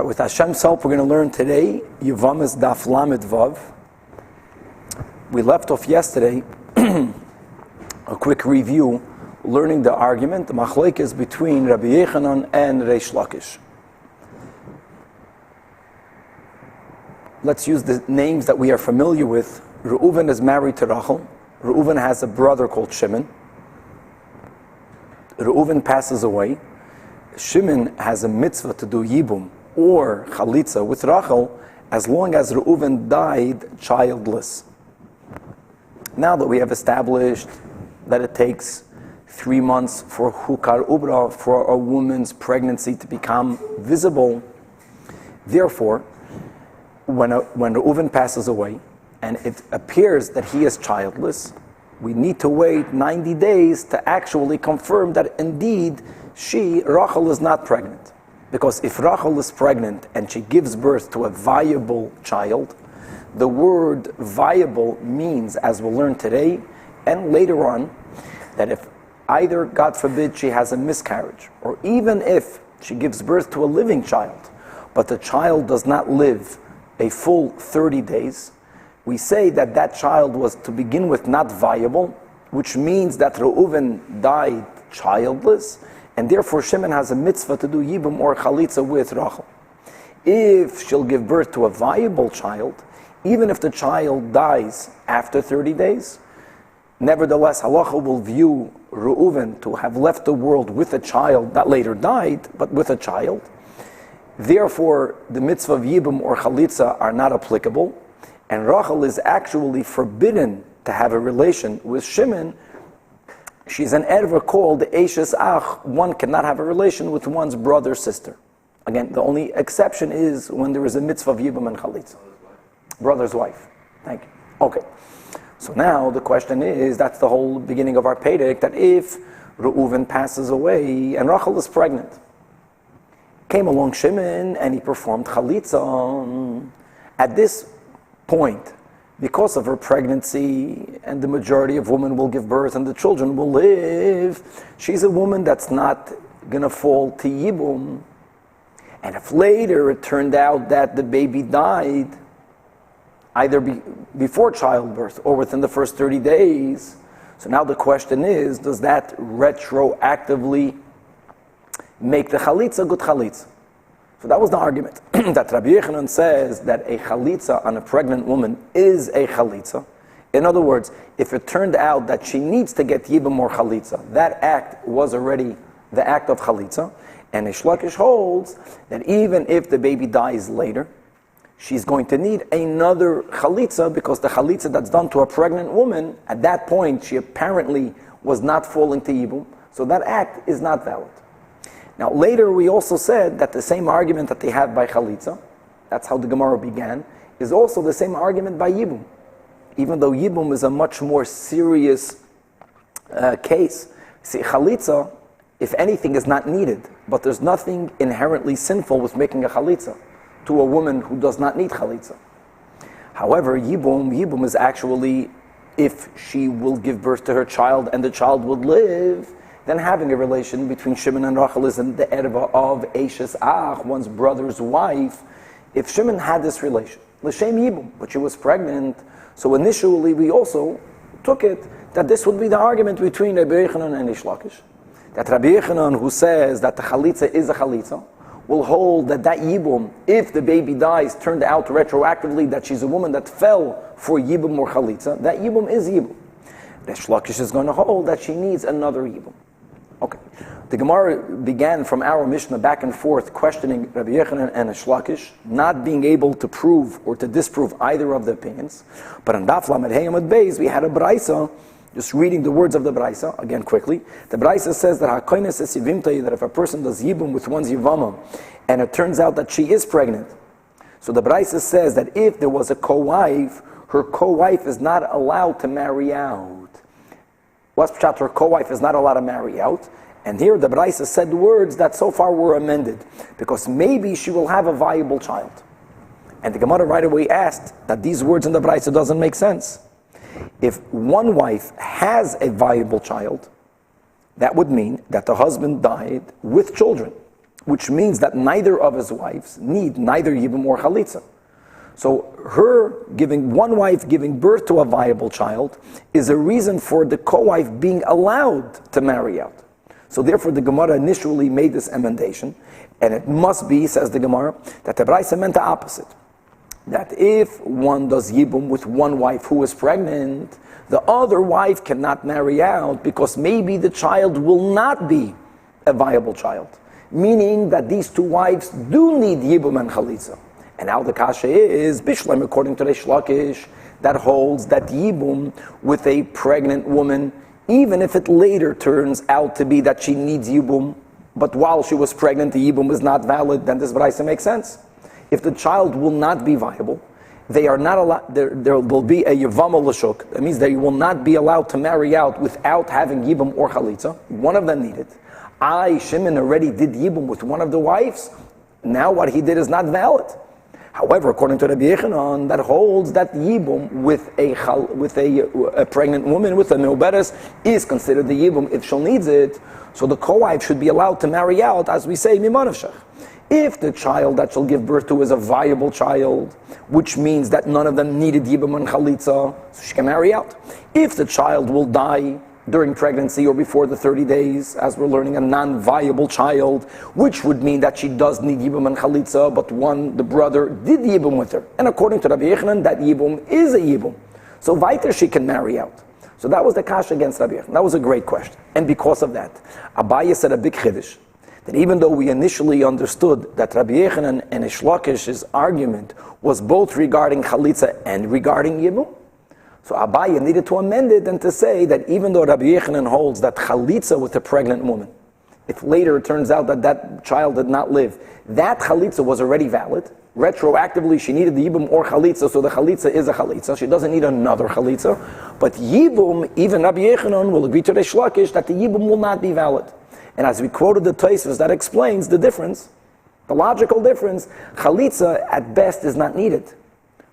But with Hashem's help, we're going to learn today Yevamos Daf Lamed Vav. We left off yesterday, a quick review, learning the argument, the machlokes between Rabbi Yochanan and Reish Lakish. Let's use the names that we are familiar with. Reuven is married to Rachel. Reuven has a brother called Shimon. Reuven passes away. Shimon has a mitzvah to do yibum or chalitza with Rachel as long as Reuven died childless. Now that we have established that it takes 3 months for hukar ubra, for a woman's pregnancy to become visible, therefore, when Reuven passes away and it appears that he is childless, we need to wait 90 days to actually confirm that indeed Rachel is not pregnant. Because if Rachel is pregnant and she gives birth to a viable child, the word viable means, as we'll learn today and later on, that if either, God forbid, she has a miscarriage, or even if she gives birth to a living child, but the child does not live a full 30 days, we say that that child was to begin with not viable, which means that Reuven died childless, and therefore Shimon has a mitzvah to do yibum or chalitza with Rachel. If she'll give birth to a viable child, even if the child dies after 30 days, nevertheless halacha will view Reuven to have left the world with a child that later died, but with a child. Therefore, the mitzvah of yibum or chalitza are not applicable, and Rachel is actually forbidden to have a relation with Shimon. She's an erva called Eishes Ach. One cannot have a relation with one's brother or sister. Again, the only exception is when there is a mitzvah of Yibum and Chalitza. Brother's wife. Thank you. Okay. So now the question is, that's the whole beginning of our Pedic, that if Reuven passes away and Rachel is pregnant, came along Shimon and he performed Chalitza. At this point, because of her pregnancy, and the majority of women will give birth and the children will live, she's a woman that's not going to fall to Yibum. And if later it turned out that the baby died, either before childbirth or within the first 30 days, so now the question is, does that retroactively make the Chalitza good Chalitza? So that was the argument, that Rabbi Yochanan says that a chalitza on a pregnant woman is a chalitza. In other words, if it turned out that she needs to get yibum or chalitza, that act was already the act of chalitza, and Reish Lakish holds that even if the baby dies later, she's going to need another chalitza, because the chalitza that's done to a pregnant woman, at that point she apparently was not falling to yibum, so that act is not valid. Now later we also said that the same argument that they have by Chalitza, that's how the Gemara began, is also the same argument by Yibum. Even though Yibum is a much more serious case. See, Chalitza, if anything, is not needed, but there's nothing inherently sinful with making a Chalitza to a woman who does not need Chalitza. However, Yibum is actually, if she will give birth to her child and the child would live, then having a relation between Shimon and Rachel is in the erva of Eishes Ach, one's brother's wife. If Shimon had this relation, l'shem yibum, but she was pregnant, so initially we also took it that this would be the argument between Rabbi Yochanan and Reish Lakish. That Rabbi Yochanan, who says that the chalitza is a chalitza, will hold that yibum, if the baby dies, turned out retroactively that she's a woman that fell for yibum or chalitza, that yibum is yibum. Reish Lakish is going to hold that she needs another yibum. Okay, the Gemara began from our Mishnah back and forth questioning Rabbi Yochanan and Reish Lakish, not being able to prove or to disprove either of the opinions. But on Daf Lamed Hey Amud Beis we had a Braisa, just reading the words of the Braisa, again quickly. The Braisa says that HaKoines es Yivimtei, that if a person does Yibum with one's Yevama, and it turns out that she is pregnant, so the Braisa says that if there was a co-wife, her co-wife is not allowed to marry out. What's pshat? Her co-wife is not allowed to marry out. And here the Braisa said words that so far were amended, because maybe she will have a viable child. And the Gemara right away asked that these words in the Braisa doesn't make sense. If one wife has a viable child, that would mean that the husband died with children. which means that neither of his wives need neither Yibum or Chalitza. So one wife giving birth to a viable child is a reason for the co-wife being allowed to marry out. So therefore the Gemara initially made this emendation, and it must be, says the Gemara, that the Braisa meant the opposite. That if one does Yibum with one wife who is pregnant, the other wife cannot marry out because maybe the child will not be a viable child. Meaning that these two wives do need Yibum and Chalitza. And now the kasha is, Bishlam, according to Reish Lakish, that holds that Yibum with a pregnant woman, even if it later turns out to be that she needs Yibum, but while she was pregnant the Yibum is not valid, then this Braisa makes sense. If the child will not be viable, they are not allowed. There will be a Yevamos l'shuk. That means they will not be allowed to marry out without having Yibum or Chalitza. One of them needed. Shimon already did Yibum with one of the wives. Now what he did is not valid. However, according to Rabbi Yechanan, that holds that Yibum with a pregnant woman, with a Meuberes, is considered the Yibum if she needs it. So the co-wife should be allowed to marry out, as we say, Mimanavshach. If the child that she'll give birth to is a viable child, which means that none of them needed Yibum and Chalitza, so she can marry out. If the child will die during pregnancy or before the 30 days, as we're learning, a non-viable child, which would mean that she does need Yibum and Chalitza, but the brother did Yibum with her. And according to Rabbi Yechanan, that Yibum is a Yibum. So weiter she can marry out. So that was the kasha against Rabbi Yechanan. That was a great question. And because of that, Abaye said a big chiddush, that even though we initially understood that Rabbi Yechanan and Reish Lakish's argument was both regarding Chalitza and regarding Yibum, so Abaye needed to amend it and to say that even though Rabbi Yechanan holds that Chalitza with a pregnant woman, if later it turns out that that child did not live, that Chalitza was already valid. Retroactively, she needed the Yibum or Chalitza, so the Chalitza is a Chalitza. She doesn't need another Chalitza. But Yibum, even Rabbi Yechanan will agree to Reish Lakish that the Yibum will not be valid. And as we quoted the Tosfos, that explains the difference, the logical difference. Chalitza, at best, is not needed.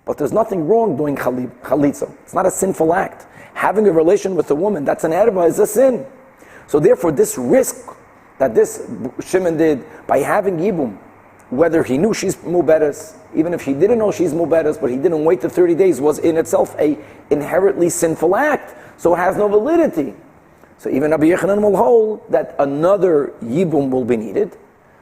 But there's nothing wrong doing Chalitza. It's not a sinful act. Having a relation with a woman, that's an erva, is a sin. So therefore, this risk that this Shimon did by having Yibum, whether he knew she's Muberes, even if he didn't know she's Muberes, but he didn't wait the 30 days, was in itself a inherently sinful act. So it has no validity. So even Rabbi Yechanan will hold that another Yibum will be needed.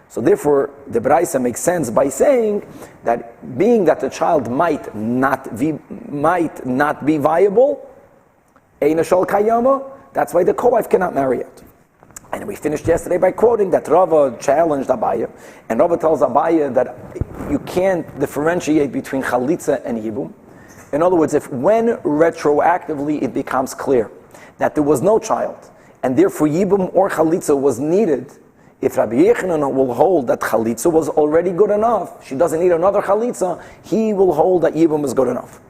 So therefore, the Braisa makes sense by saying that being that the child might not be viable, Eina Shal Kayama, that's why the co-wife cannot marry it. And we finished yesterday by quoting that Rava challenged Abaye, and Rava tells Abaye that you can't differentiate between Chalitza and Yibum. In other words, when retroactively it becomes clear that there was no child, and therefore Yibum or Chalitza was needed, if Rabbi Yechanan will hold that Chalitza was already good enough, she doesn't need another Chalitza, he will hold that Yibum is good enough.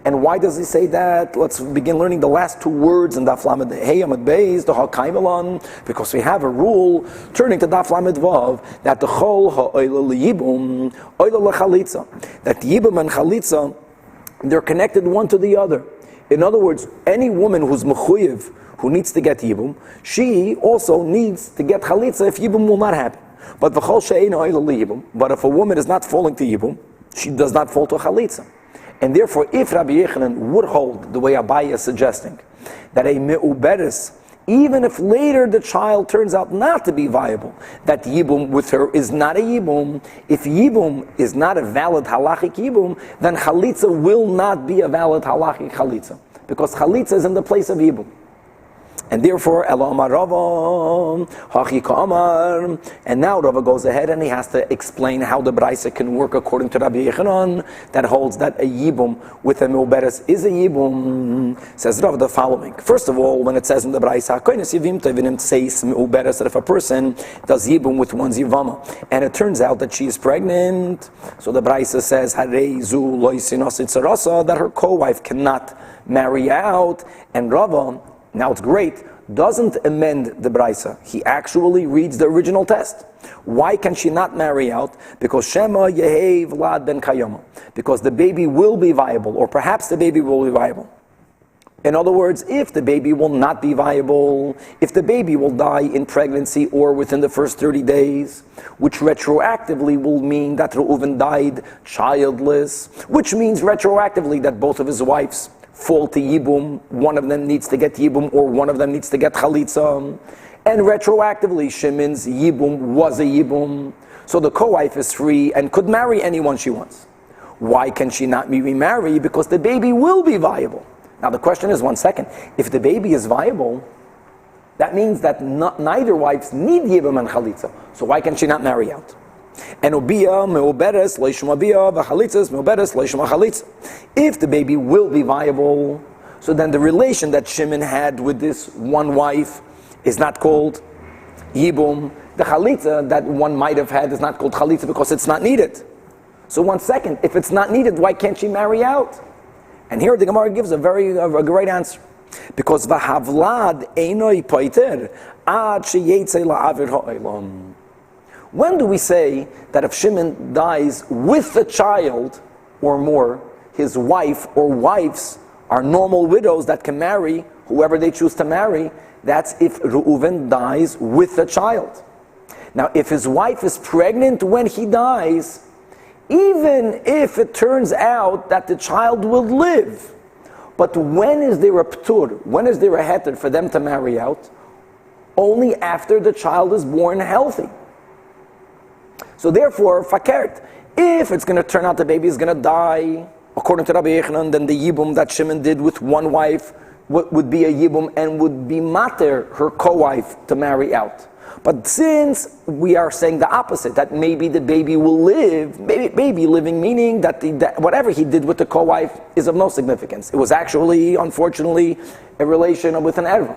And why does he say that? Let's begin learning the last two words in Daf Lamed Hey Amud Beis, the Hakaimelan, because we have a rule, turning to Daf Lamed Vav, that the Chol ha'oila liyibum, oila lachalitza, that Yibum and Chalitza, they're connected one to the other. In other words, any woman who's mechuyev, who needs to get Yibum, she also needs to get Chalitza if Yibum will not happen. But if a woman is not falling to Yibum, she does not fall to Chalitza. And therefore, if Rabbi Yechanan would hold the way Abaye is suggesting, that a Meuberes, even if later the child turns out not to be viable, that Yibum with her is not a Yibum, if Yibum is not a valid halachic Yibum, then Chalitza will not be a valid halachic Chalitza. Because Chalitza is in the place of Yibum. And therefore, Elamar Rava, Hachi Ka'amar, and now Rava goes ahead and he has to explain how the Braisa can work according to Rabbi Yechanan, that holds that a Yibum with a Meuberes is a Yibum. Says Rava the following. First of all, when it says in the Braisa, it says Meuberes, that if a person does Yibum with one's Yevama, and it turns out that she is pregnant, so the Braisa says, that her co-wife cannot marry out, and Rava, now it's great, doesn't amend the Braisa. He actually reads the original test. Why can she not marry out? Because Shema Yehev Lad Ben Kayama. Because the baby will be viable, or perhaps the baby will be viable. In other words, if the baby will not be viable, if the baby will die in pregnancy or within the first 30 days, which retroactively will mean that Reuven died childless, which means retroactively that both of his wives fall to Yibum, one of them needs to get Yibum or one of them needs to get Chalitza, and retroactively Shimon's Yibum was a Yibum, so the co-wife is free and could marry anyone she wants. Why can she not be remarried? Because the baby will be viable. Now the question is, one second, if the baby is viable, that means that neither wives need Yibum and Chalitza, so why can she not marry out? And Ubiyah me'uberes leishma biyah v'chalitzas me'uberes leishma chalitza. If the baby will be viable, so then the relation that Shimon had with this one wife is not called Yibum. The chalitza that one might have had is not called chalitza because it's not needed. So one second, if it's not needed, why can't she marry out? And here the Gemara gives a great answer. Because v'havlad einoi poiter ad sheyetze la'avir ha'olam. When do we say that if Shimon dies with a child or more, his wife or wives are normal widows that can marry whoever they choose to marry? That's if Reuven dies with a child. Now, if his wife is pregnant when he dies, even if it turns out that the child will live, but when is there a ptur, when is there a heter for them to marry out? Only after the child is born healthy. So therefore, fakert, if it's going to turn out the baby is going to die, according to Rabbi Yechanan, then the yibum that Shimon did with one wife would be a yibum and would be mater, her co-wife, to marry out. But since we are saying the opposite, that maybe the baby will live, baby living meaning that whatever he did with the co-wife is of no significance. It was actually, unfortunately, a relation with an erva.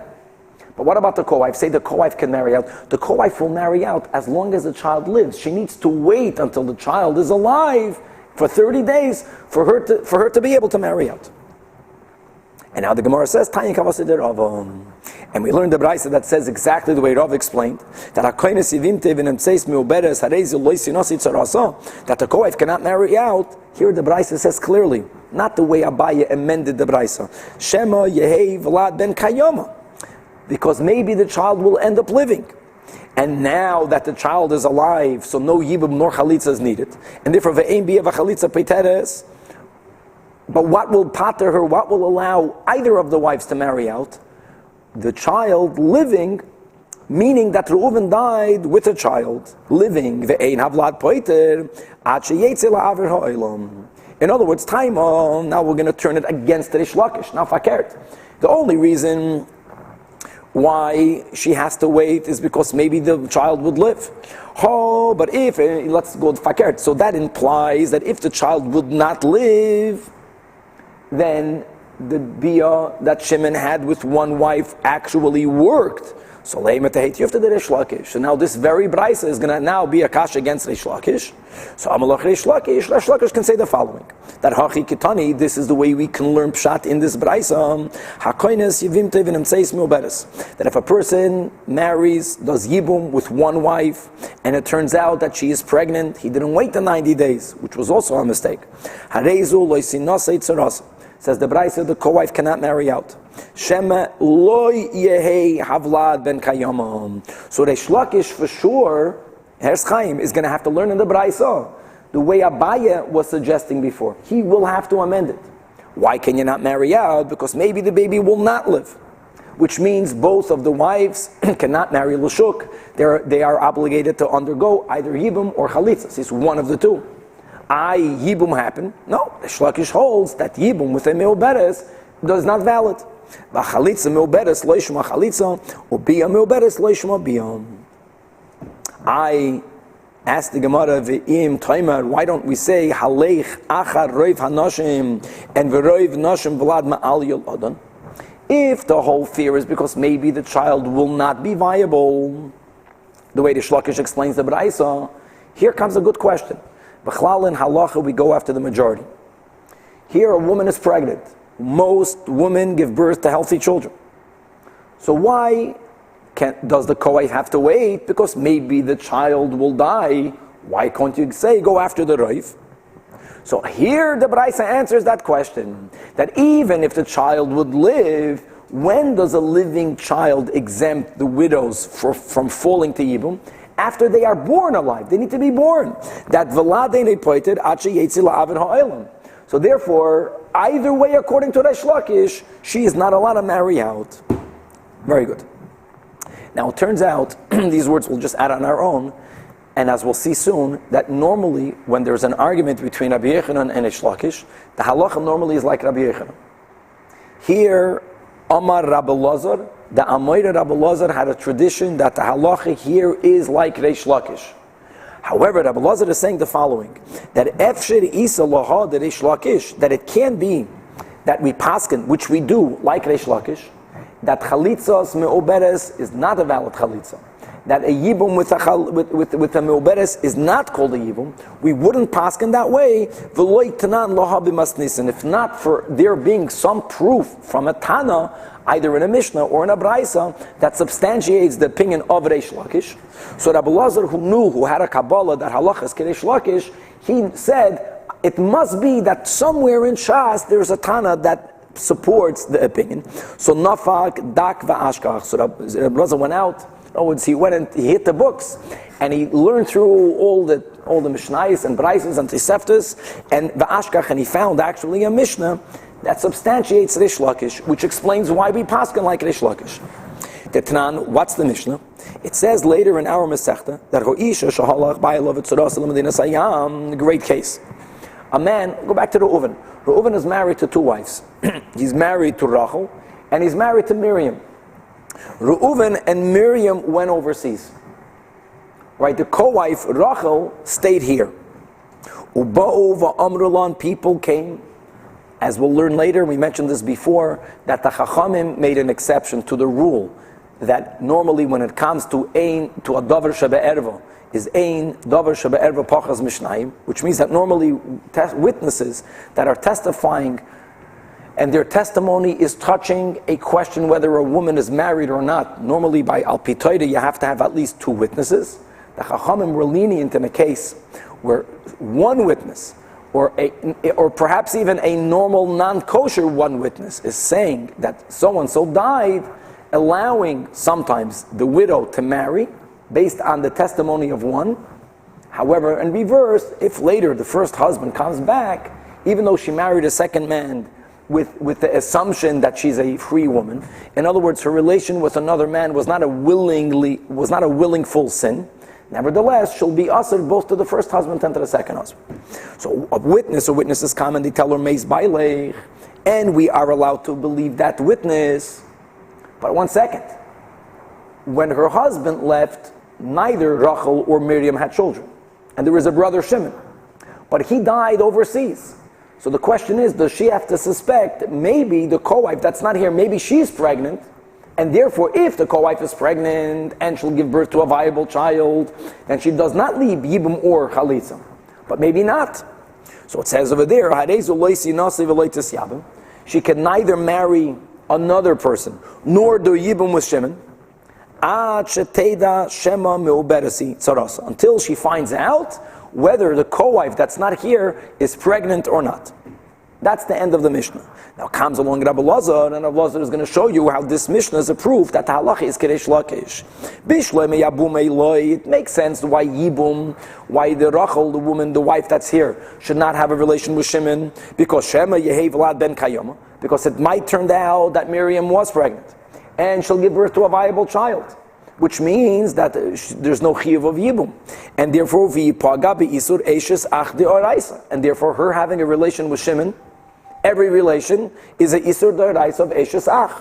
But what about the co-wife? Say the co-wife can marry out. The co-wife will marry out as long as the child lives. She needs to wait until the child is alive for 30 days for her to be able to marry out. And now the Gemara says, and we learned the Braisa that says exactly the way Rav explained, that the co-wife cannot marry out. Here the Braisa says clearly, not the way Abaye amended the Braisa. Shema Yehei Vlad ben Kayoma. Because maybe the child will end up living. And now that the child is alive, so no yibum nor chalitza is needed. And therefore, ve'ein biyah v'chalitza peiteres. But what will pater her, what will allow either of the wives to marry out? The child living, meaning that Reuven died with a child, living. Ve'ein havlad poiter, ad sheyetze la'aver ha'olam. In other words, time on, now we're going to turn it against Rish Lakish. Now, fakert. The only reason why she has to wait is because maybe the child would live. Oh, but if, let's go to fakert. So that implies that if the child would not live, then the biyah that Shimon had with one wife actually worked. So leimet hate you have to do Rish Lakish. So now this very brisa is going to now be a kash against Rish Lakish. So Amalach Rish Lakish can say the following: that hachi kitani, this is the way we can learn pshat in this brisa. Hakoines yivim tevin emtzeis meuberes. That if a person marries, does yibum with one wife, and it turns out that she is pregnant, he didn't wait the 90 days, which was also a mistake. Hareizu loisinasei tzaras. Says the brisa, the co-wife cannot marry out. Shema loy yehei havlad ben kayamam. So Reish Lakish for sure, Herz Chaim, is going to have to learn in the brisa the way Abaye was suggesting before. He will have to amend it. Why can you not marry out? Because maybe the baby will not live. Which means both of the wives cannot marry L'shuk. They are obligated to undergo either Yibum or Chalitza. It's one of the two. Yibum happen. No, Reish Lakish holds that Yibum with a Meuberes is not valid. Chalitza Meuberes loishma Chalitza, Ubiyah Meuberes loishma Biyah. I asked the Gemara, V'im Toimer, why don't we say Halech Achar Roiv Hanoshim and V'Roiv Noshim Vlad Ma'al Yolodon? If the whole fear is because maybe the child will not be viable, the way the Reish Lakish explains the Braisa, here comes a good question. B'chlal in halacha we go after the majority. Here a woman is pregnant. Most women give birth to healthy children. So why does the co-wife have to wait? Because maybe the child will die. Why can't you say go after the Rav? So here the Braisa answers that question, that even if the child would live, when does a living child exempt the widows from falling to Yibum? After they are born alive. They need to be born. That v'ladei poited achi yetzi la'avid ha'olam. So therefore, either way, according to Reish Lakish, she is not allowed to marry out. Very good. Now it turns out, these words we'll just add on our own, and as we'll see soon, that normally when there's an argument between Rabbi Yechanan and Reish Lakish, the halacha normally is like Rabbi Yechanan. Here, Amar Rabbi Lazar, the Amoyre Rabbi Lazar had a tradition that the halacha here is like Reish Lakish. However, Rabbi Lazar is saying the following, that Efshir Isa Laha de Reish Lakish, that it can be that we paskin, which we do like Reish Lakish, that chalitzas me'oberes is not a valid chalitza. That a yibum with a me'oberes is not called a yibum. We wouldn't paskin that way. V'loi tanan laha b'masnisin. If not for there being some proof from a Tana, either in a Mishnah or in a Braisa, that substantiates the opinion of Reish Lakish. So Rabbi Lazar, who had a Kabbalah that halacha is Reish Lakish, he said it must be that somewhere in Shas there's a Tana that supports the opinion. So Nafak, Dak, Va'ashkach. So Rabbi Lazar went out. He went and he hit the books, and he learned through all the Mishnayos and Braisos and Toseftos and Va'ashkach, and he found actually a Mishnah that substantiates Reish Lakish, which explains why we paskin like Reish Lakish. Tetnan, what's the Mishnah? It says later in our Masechta that Ho'isha shahalach ba'elav etzuras l'medina sayam, great case. A man, go back to Reuven. Reuven is married to two wives. He's married to Rachel, and he's married to Miriam. Reuven and Miriam went overseas. Right, the co-wife Rachel stayed here. Uba'u va'amrulan, people came. As we'll learn later, we mentioned this before, that the Chachamim made an exception to the rule that normally when it comes to a davar shebe'erva, is ein davar shebe'erva pachas mishnayim, which means that normally witnesses that are testifying and their testimony is touching a question whether a woman is married or not. Normally by al pitoida you have to have at least two witnesses. The Chachamim were lenient in a case where one witness or perhaps even a normal non-kosher one witness is saying that so-and-so died, allowing sometimes the widow to marry based on the testimony of one. However, in reverse, if later the first husband comes back, even though she married a second man with the assumption that she's a free woman, in other words, her relation with another man was not a willful sin, nevertheless, she'll be ushered both to the first husband and to the second husband. So a witness or witnesses come and they tell her meis bailech, and we are allowed to believe that witness. But 1 second. When her husband left, neither Rachel or Miriam had children. And there was a brother Shimon. But he died overseas. So the question is, does she have to suspect maybe the co-wife that's not here, maybe she's pregnant, and therefore if the co-wife is pregnant and she'll give birth to a viable child, then she does not leave Yibum or Chalitza. But maybe not. So it says over there, she can neither marry another person, nor do Yibum with Shimon, until she finds out whether the co-wife that's not here is pregnant or not. That's the end of the Mishnah. Now comes along Rabbi Lazar, and Rabbi Lazar is going to show you how this Mishnah is a proof that the halacha is Reish Lakish. It makes sense why Yibum, why the Rachel, the woman, the wife that's here, should not have a relation with Shimon, because Shema Yehev Lad Ben Kayoma, because it might turn out that Miriam was pregnant, and she'll give birth to a viable child, which means that there's no chiyuv of yibum, and therefore v'yipaga be'isur eishes ach de'oraisa, and therefore her having a relation with Shimon, every relation is a isur de'oraisa of eishes ach.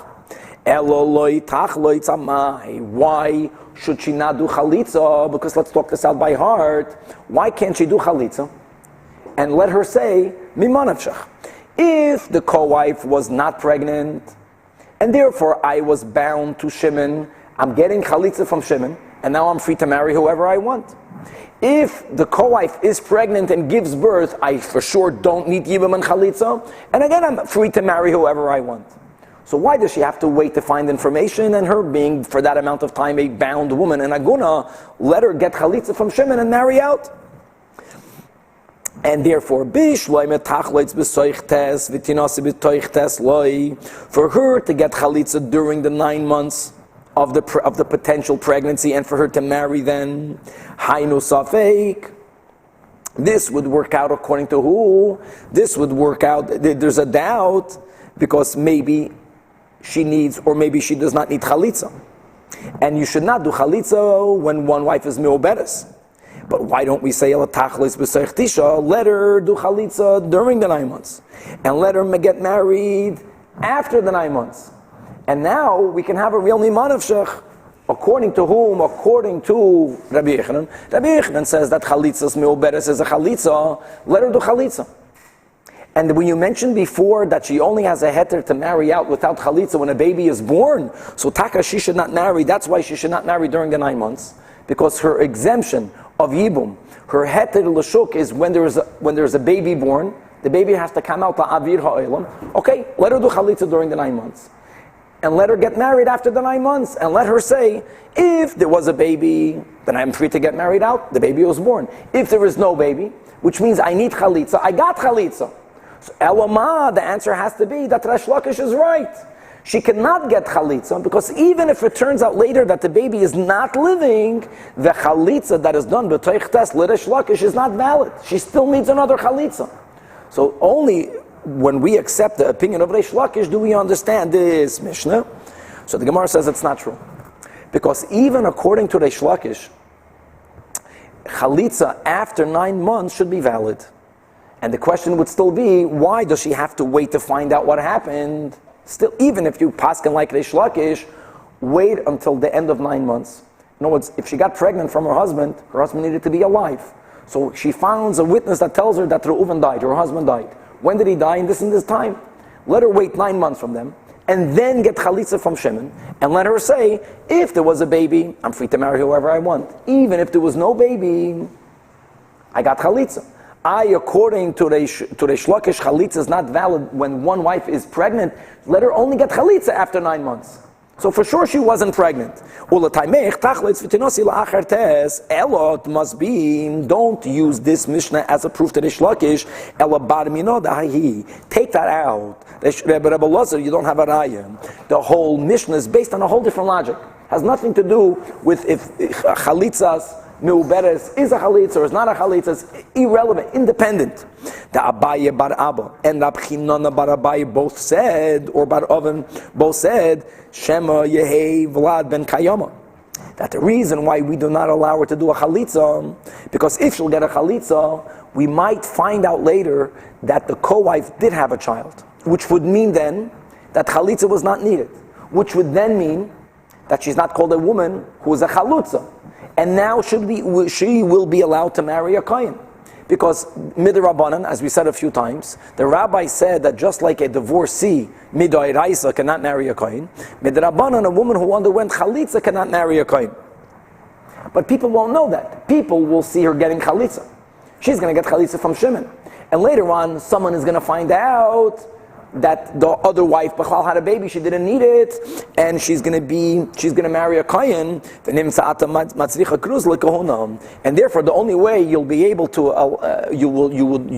Eloloi tach loi tzamai. Why should she not do chalitza? Because let's talk this out by heart. Why can't she do chalitza? And let her say mimanavshach. If the co-wife was not pregnant, and therefore I was bound to Shimon, I'm getting chalitza from Shimon, and now I'm free to marry whoever I want. If the co-wife is pregnant and gives birth, I for sure don't need yibum and chalitza, and again I'm free to marry whoever I want. So why does she have to wait to find information, and her being for that amount of time a bound woman and aguna, let her get chalitza from Shimon and marry out? And therefore, for her to get chalitza during the 9 months of the potential pregnancy, and for her to marry then, hainu safek. This would work out according to who? This would work out, there's a doubt, because maybe she needs, or maybe she does not need chalitza. And you should not do chalitza when one wife is me'oberes. But why don't we say, let her do chalitza during the 9 months, and let her get married after the 9 months. And now we can have a real niman of shech. According to whom? According to Rabbi Yechanan. Rabbi Yechanan says that chalitza's me'oberes is a chalitza, let her do chalitza. And when you mentioned before that she only has a heter to marry out without chalitza when a baby is born, so taka, she should not marry. That's why she should not marry during the 9 months, because her exemption of yibum, her heter l'shuk, is when there is a baby born. The baby has to come out to avir ha'olam. Okay, let her do chalitza during the 9 months, and let her get married after the 9 months, and let her say, if there was a baby, then I'm free to get married out. The baby was born. If there is no baby, which means I need chalitza, I got chalitza. So Elama, the answer has to be that Resh Lakish is right. She cannot get chalitza, because even if it turns out later that the baby is not living, the chalitza that is done b'toich tes l'Resh Lakish is not valid. She still needs another chalitza. So only when we accept the opinion of Resh Lakish do we understand this Mishnah. So the Gemara says it's not true, because even according to Resh Lakish, chalitza after 9 months should be valid. And the question would still be, why does she have to wait to find out what happened? Still, even if you paskin like Reish Lakish, wait until the end of 9 months. In other words, if she got pregnant from her husband needed to be alive. So she finds a witness that tells her that Reuven died, her husband died. When did he die? In this time. Let her wait 9 months from them, and then get chalitza from Shimon, and let her say, if there was a baby, I'm free to marry whoever I want. Even if there was no baby, I got chalitza. According to Reish Lakish, chalitza is not valid when one wife is pregnant. Let her only get chalitza after 9 months. So for sure she wasn't pregnant. Elot must be, don't use this Mishnah as a proof to Reish Lakish. Take that out. Rebbe Lazar, you don't have a raya. The whole Mishnah is based on a whole different logic. Has nothing to do with if chalitzas Meuberes is a chalitza or is not a chalitza. It's irrelevant, independent. The Abaye bar Abba and Rab Chinana bar Abaye both said, or bar Oven both said, Shema Yehei Vlad ben Kayama. That the reason why we do not allow her to do a chalitza, because if she'll get a chalitza, we might find out later that the co-wife did have a child, which would mean then that chalitza was not needed, which would then mean that she's not called a woman who is a chalutza. And now she will be allowed to marry a kohen. Because midrabanan, as we said a few times, the rabbi said that just like a divorcee, midoiraisa, cannot marry a kohen, midrabanan, a woman who underwent chalitza cannot marry a kohen. But people won't know that. People will see her getting chalitza. She's going to get chalitza from Shimon. And later on, someone is going to find out that the other wife Bechal had a baby, she didn't need it, and she's going to marry a kohen, and therefore the only way you'll be able to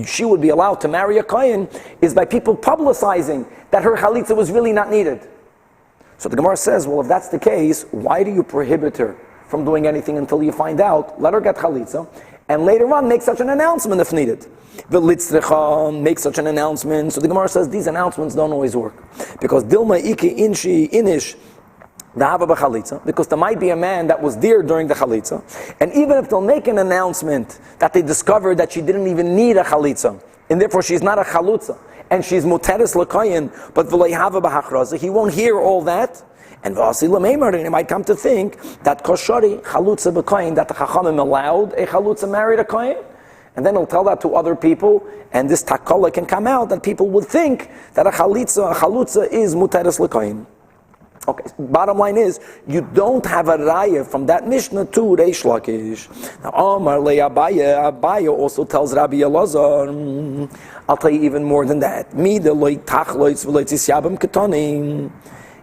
she would be allowed to marry a kohen is by people publicizing that her chalitza was really not needed. So the Gemara says, well, if that's the case, why do you prohibit her from doing anything until you find out? Let her get chalitza, and later on make such an announcement if needed. Make such an announcement. So the Gemara says these announcements don't always work, because Dilma Iki Inshi Inish Dahava b'chalitza, because there might be a man that was there during the chalitza, and even if they'll make an announcement that they discovered that she didn't even need a chalitza, and therefore she's not a chalutza, and she's muteris l'koyin, but v'lei'hava b'hachraza, he won't hear all that. And he might come to think that koshari chalutza b'koyin, that the chachamim allowed a chalutza married a koyin. And then he'll tell that to other people, and this takala can come out that people would think that a chalutza is muteris l'koyin. Okay, bottom line is, you don't have a raya from that Mishnah to Reish Lakish. Now, Amar le Abaye also tells Rabbi Elazar, I'll tell you even more than that.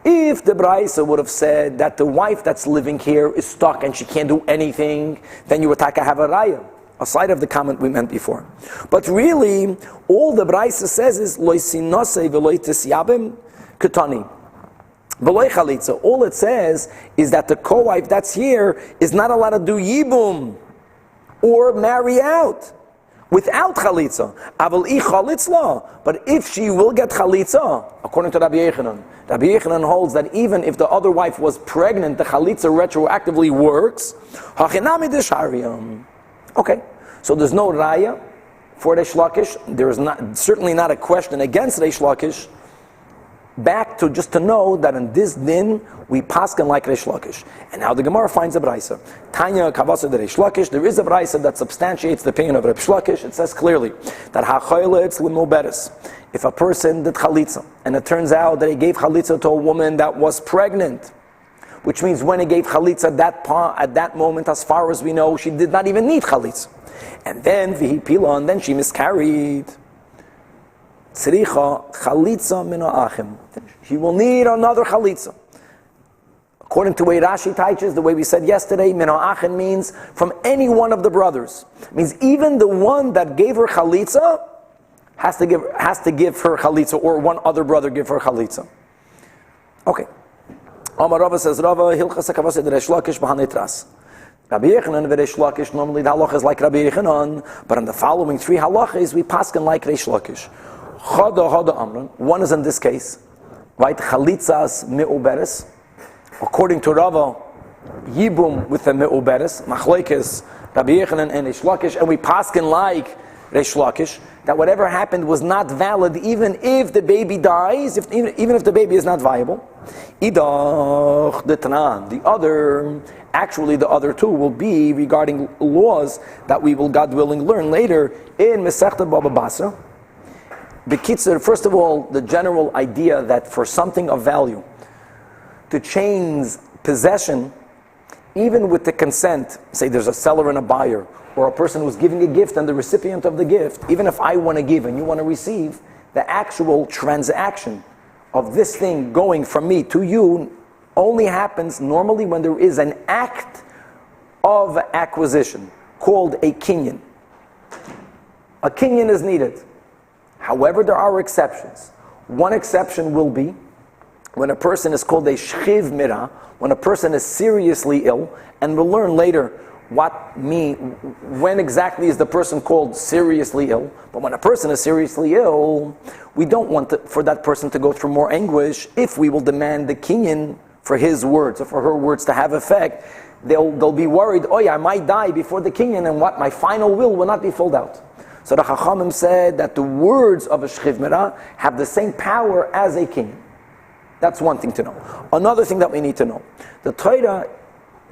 If the Braisa would have said that the wife that's living here is stuck and she can't do anything, then you would have a raya. aside of the comment we meant before. But really, all the Braisa says is Lo sinose v'lo tisyabim ketani. V'lo chalitza. All it says is that the co-wife that's here is not allowed to do yibum or marry out without chalitza. Aval I chalitzla. But if she will get chalitza, according to Rabbi Yechanan holds that even if the other wife was pregnant, the chalitza retroactively works. Hachinami d'shariyam. Okay, so there's no raya for Reish Lakish. There is certainly not a question against Reish Lakish. Back to just to know that in this din we paskin like Reish Lakish. And now the Gemara finds a brayso. Tanya kavasa de Reish Lakish. There is a brayso that substantiates the opinion of Reish Lakish. It says clearly that ha'chayla it's limoberes. If a person did chalitza and it turns out that he gave chalitza to a woman that was pregnant, which means when he gave chalitza at that moment, as far as we know, she did not even need chalitza, and then vihipila, and then she miscarried. Tzricha chalitza min ha'achim. She will need another chalitza. According to the way Rashi teaches, the way we said yesterday, min ha'achim means from any one of the brothers. It means even the one that gave her chalitza has to give her chalitza, or one other brother give her chalitza. Okay. Amar Rava says, Rava hilchas hakavasa de Reish Lakish b'hanitras. Rabbi Yechanan and Reish Lakish, normally the halacha is like Rabbi Yechanan, but in the following three halachas we paskin like Reish Lakish. Chada amran. One is in this case, right? Chalitzas me'uberes. According to Rava, yibum with the me'uberes, machlekes Rabbi Yechanan and Reish Lakish, and we paskin like Reish Lakish, that whatever happened was not valid even if the baby dies, even if the baby is not viable. Idach the Tanan. The other two will be regarding laws that we will, God willing, learn later in Masechta Baba Basra. B'kitzur, first of all, the general idea that for something of value, to change possession, even with the consent, say there's a seller and a buyer, or a person who's giving a gift and the recipient of the gift, even if I want to give and you want to receive, the actual transaction of this thing going from me to you only happens normally when there is an act of acquisition called a kinyan. A kinyan is needed. However, there are exceptions. One exception will be when a person is called a shchiv mira, when a person is seriously ill, and we'll learn later when exactly is the person called seriously ill. But when a person is seriously ill, we don't want for that person to go through more anguish. If we will demand the kinyan for his words or for her words to have effect, they'll be worried, I might die before the kinyan, and my final will not be filled out. So the Chachamim said that the words of a shchiv mira have the same power as a kinyan. That's one thing to know. Another thing that we need to know, the Torah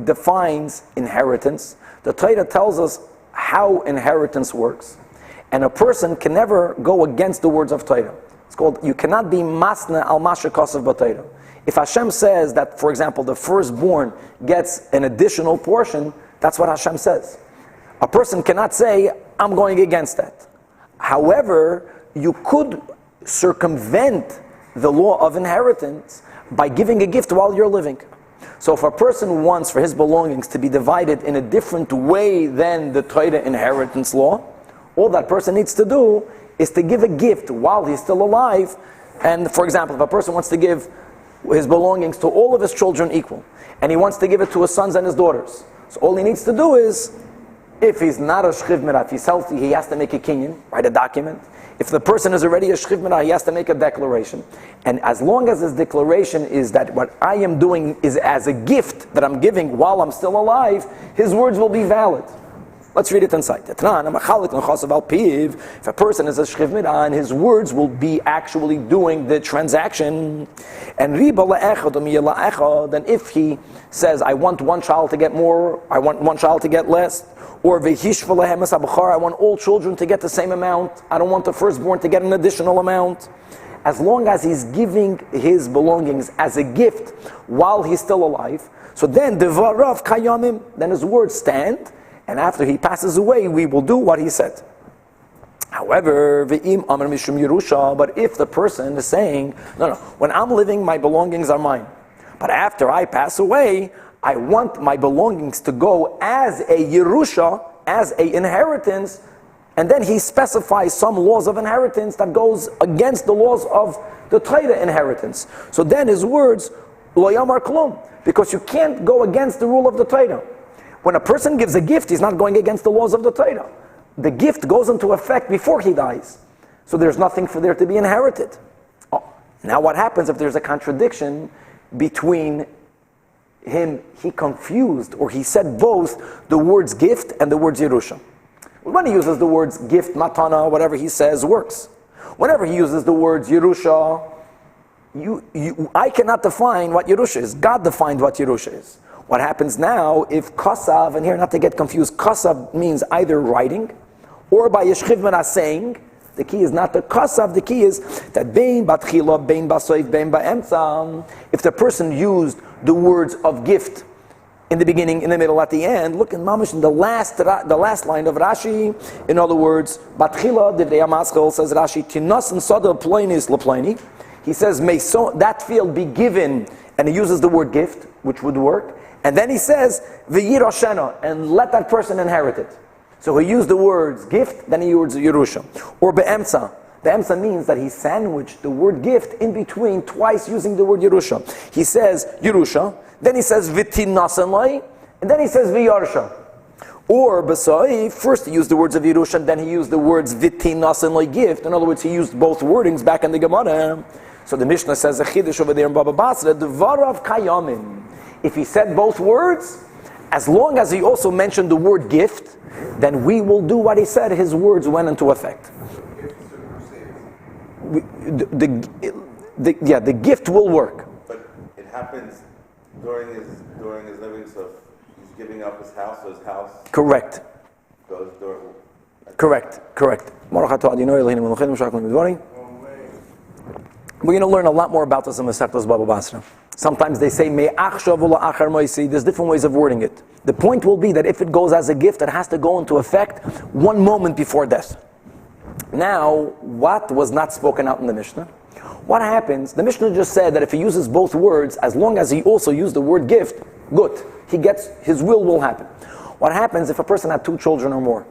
defines inheritance. The Torah tells us how inheritance works, and a person can never go against the words of Torah. It's called, you cannot be masna al masha kasav b'Torah. If Hashem says that, for example, the firstborn gets an additional portion, that's what Hashem says. A person cannot say, I'm going against that. However, you could circumvent the law of inheritance by giving a gift while you're living. So if a person wants for his belongings to be divided in a different way than the Torah inheritance law, all that person needs to do is to give a gift while he's still alive. And for example, if a person wants to give his belongings to all of his children equal, and he wants to give it to his sons and his daughters, so all he needs to do is, if he's not a shchiv mira, if he's healthy, he has to make a kinyan, write a document. If the person is already a shchiv mira, he has to make a declaration. And as long as his declaration is that what I am doing is as a gift that I'm giving while I'm still alive, his words will be valid. Let's read it inside. If a person is a shchiv mira and his words will be actually doing the transaction, and then if he says, I want one child to get more, I want one child to get less, or I want all children to get the same amount, I don't want the firstborn to get an additional amount. As long as he's giving his belongings as a gift while he's still alive, so then devarav kayamim, then his words stand, and after he passes away, we will do what he said. However, ve'im amar mishum yerusha, but if the person is saying, no, when I'm living, my belongings are mine, but after I pass away, I want my belongings to go as a Yerusha as an inheritance, and then he specifies some laws of inheritance that goes against the laws of the Torah inheritance. So then his words, lo yamar klum, because you can't go against the rule of the Torah. When a person gives a gift, he's not going against the laws of the Torah. The gift goes into effect before he dies. So there's nothing for there to be inherited. Now what happens if there's a contradiction between him, he confused, or he said both the words gift and the words Yerusha. When he uses the words gift, matana, whatever he says works. Whenever he uses the words Yerusha, I cannot define what Yerusha is. God defined what Yerusha is. What happens now if kasav, and here not to get confused, kasav means either writing, or by yeshchiv mena saying. The key is not the kasav, the key is that bein batchila, bein basoif, bein ba'emtza. If the person used the words of gift in the beginning, in the middle, at the end, look in mamish in the last line of Rashi. In other words, batchila, the Yevamos says Rashi, tinas and sada plainis leplaini. He says, may so that field be given, and he uses the word gift, which would work. And then he says, v'yiroshena, and let that person inherit it. So he used the words gift, then he used Yerusha. Or be'emtza. Be'emtza means that he sandwiched the word gift in between, twice using the word Yerusha. He says Yerusha, then he says v'tinasanlai, and then he says v'yarsha. Or b'sai, first he used the words of Yerusha, and then he used the words v'tinasanlai gift. In other words, he used both wordings back in the Gemara. So the Mishnah says a chiddush over there in Baba Basra, dvarav kayamin. If he said both words, as long as he also mentioned the word gift, then we will do what he said. His words went into effect. The gift will work. But it happens during his living, so he's giving up his house, so his house Correct. goes during. Correct. We're going to learn a lot more about this in Masechtas Baba Basra. Sometimes they say, there's different ways of wording it. The point will be that if it goes as a gift, it has to go into effect 1 moment before death. Now, what was not spoken out in the Mishnah? What happens? The Mishnah just said that if he uses both words, as long as he also used the word gift, good. His will happen. What happens if a person had 2 children or more?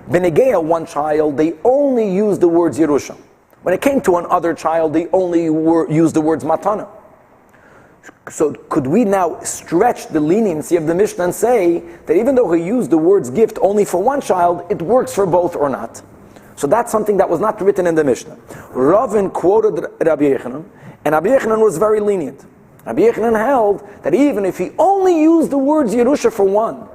Benegeya, 1 child, they only use the words Yerusha. When it came to another child, they only used the words matana. So could we now stretch the leniency of the Mishnah and say that even though he used the words gift only for 1 child, it works for both or not? So that's something that was not written in the Mishnah. Ravin quoted Rabbi Yechanan, and Rabbi Yechanan was very lenient. Rabbi Yechanan held that even if he only used the words Yerusha for 1,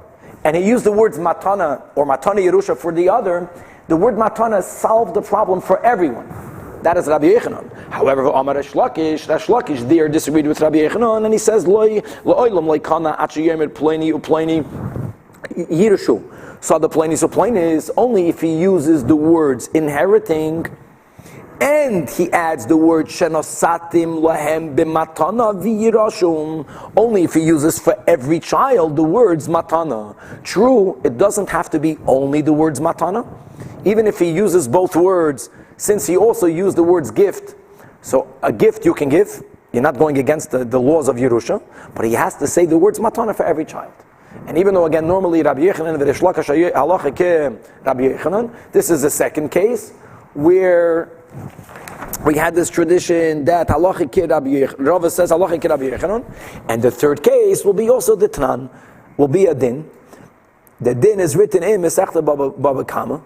and he used the words matana or matana Yerusha for the other, the word matana solved the problem for everyone. That is Rabbi Yechanan. However, Amar Resh Lakish there disagreed with Rabbi Yechanan, and he says, Lo'olam lo'ikana achiyemet pleni upleni Yerushu. So the pleni is only if he uses the words inheriting, and he adds the word shenosatim lahem b'matana v'yirashum. Only if he uses for every child the words matana. True, it doesn't have to be only the words matana. Even if he uses both words, since he also used the words gift, so a gift you can give, you're not going against the laws of Yerusha, but he has to say the words matana for every child. And even though again normally Rabbi Yechanan v'Resh Lakish halacha ke Rabbi Yechanan, this is the second case where we had this tradition that halacha ke Rabbi Yechanan, Rava says halacha ke Rabbi Yechanan, and the third case will be also the Tnan, will be a din. The din is written in Masechta Baba Kama,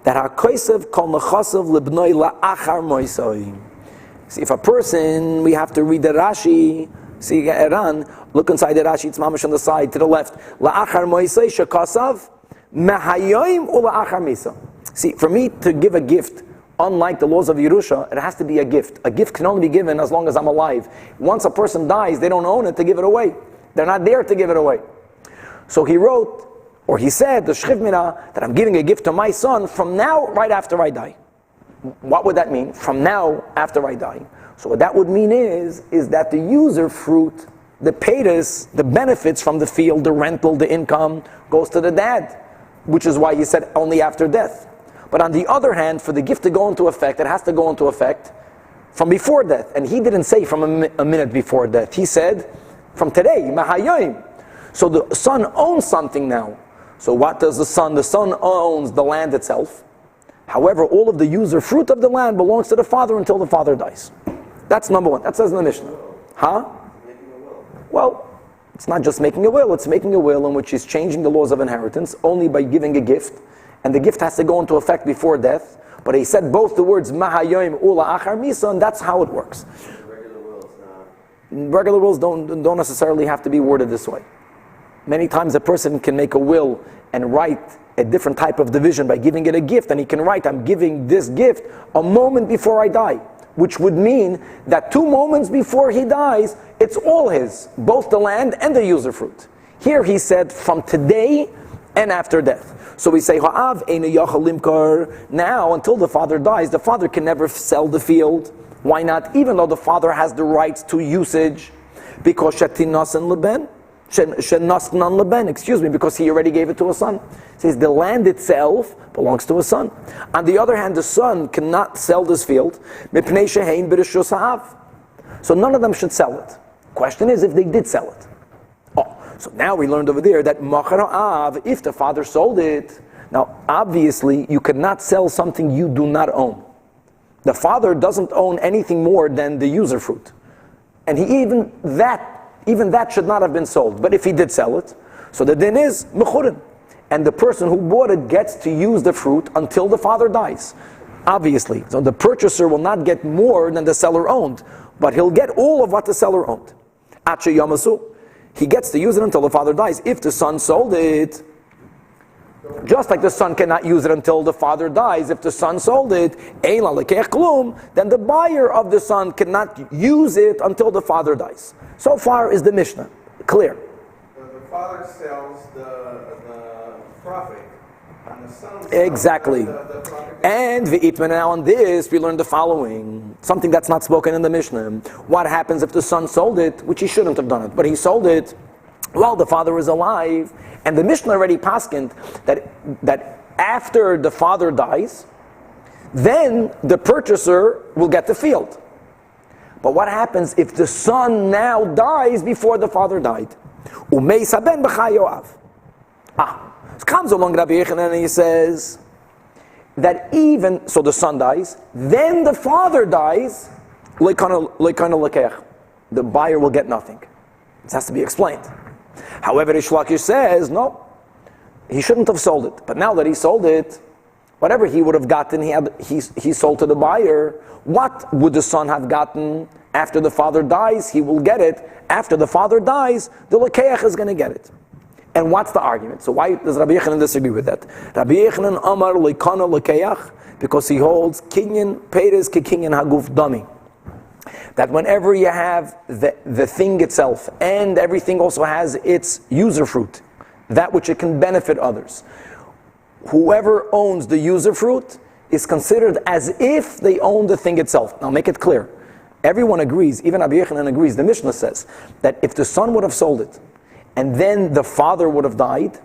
that HaKosev kol nechasav libnoi la'achar moisoi. See, if a person, we have to read the Rashi. See, Eran, look inside the Rashi, it's mamash on the side, to the left. La'achar moisoi shekasav mehayoim u la'achar misa. See, for me to give a gift, unlike the laws of Yerusha, it has to be a gift. A gift can only be given as long as I'm alive. Once a person dies, they don't own it to give it away. They're not there to give it away. So he wrote, or he said, the Shchiv Mina, that I'm giving a gift to my son from now, right after I die. What would that mean? From now, after I die. So what that would mean is that the user fruit, the paytas, the benefits from the field, the rental, the income, goes to the dad, which is why he said only after death. But on the other hand, for the gift to go into effect, it has to go into effect from before death. And he didn't say from a minute before death. He said from today, Mahayoim. So the son owns something now. So what does the son? The son owns the land itself. However, all of the user fruit of the land belongs to the father until the father dies. That's number one. That says in the Mishnah. Huh? Well, it's not just making a will. It's making a will in which he's changing the laws of inheritance only by giving a gift. And the gift has to go into effect before death. But he said both the words Mahayoim Ula Achar Misa, and that's how it works. Regular wills don't necessarily have to be worded this way. Many times a person can make a will and write a different type of division by giving it a gift, and he can write, I'm giving this gift a moment before I die, which would mean that 2 moments before he dies, it's all his, both the land and the user fruit. Here he said from today and after death. So we say, Ha'av eina yachal limkar. Now, until the father dies, the father can never sell the field. Why not? Even though the father has the rights to usage, because shetinasan leben, shenasnan leben, because he already gave it to a son. It says the land itself belongs to a son. On the other hand, the son cannot sell this field, mipnei shehein b'reshus ha'av. So none of them should sell it. Question is if they did sell it. So now we learned over there that machar ha'av, if the father sold it. Now obviously you cannot sell something you do not own. The father doesn't own anything more than the user fruit. And even that should not have been sold. But if he did sell it, so the din is mechurin. And the person who bought it gets to use the fruit until the father dies. Obviously. So the purchaser will not get more than the seller owned, but he'll get all of what the seller owned. Ache Yevamos. He gets to use it until the father dies. If the son sold it, just like the son cannot use it until the father dies, if the son sold it, then the buyer of the son cannot use it until the father dies. So far is the Mishnah. Clear. The father sells the profit, and the son sells exactly. the profit. And now on this, we learned the following. Something that's not spoken in the Mishnah. What happens if the son sold it, which he shouldn't have done it, but he sold it while the father is alive, and the Mishnah already paskined that after the father dies, then the purchaser will get the field. But what happens if the son now dies before the father died? So comes along Rabbi Yechanan and he says that even, so the son dies, then the father dies, the buyer will get nothing. This has to be explained. However, Rish Lakish says, no, he shouldn't have sold it. But now that he sold it, whatever he would have gotten, he sold to the buyer. What would the son have gotten after the father dies? He will get it. After the father dies, the Lekeach is going to get it. And what's the argument? So why does Rabbi Yechanan disagree with that? Rabbi Yechanan Amar Leikana Lekeach, because he holds Kinyan Peres Ke Kinyan Haguf Dami. That whenever you have the thing itself, and everything also has its user fruit, that which it can benefit others, whoever owns the user fruit is considered as if they own the thing itself. Now make it clear. Everyone agrees, even Rabbi Yechanan agrees, the Mishnah says, that if the son would have sold it, and then the father would have died,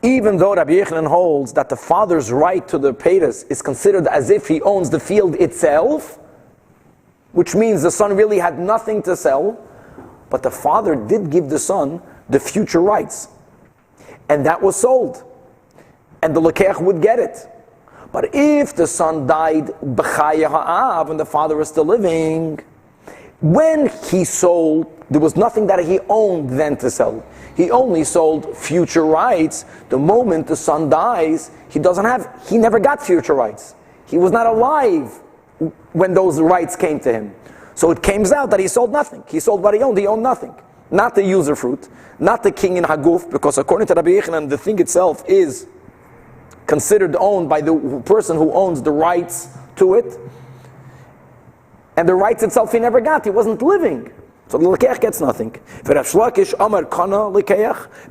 even though Rabbi Yechanan holds that the father's right to the Peres is considered as if he owns the field itself, which means the son really had nothing to sell, but the father did give the son the future rights. And that was sold. And the Lekeach would get it. But if the son died b'chaya ha'av, and the father is still living, when he sold, there was nothing that he owned then to sell. He only sold future rights. The moment the son dies, he never got future rights. He was not alive when those rights came to him. So it comes out that he sold nothing. He sold what he owned nothing. Not the user fruit, not the king in Haguf, because according to Rabbi Yechanan, the thing itself is considered owned by the person who owns the rights to it. And the rights itself he never got, he wasn't living. So the Lekeach gets nothing.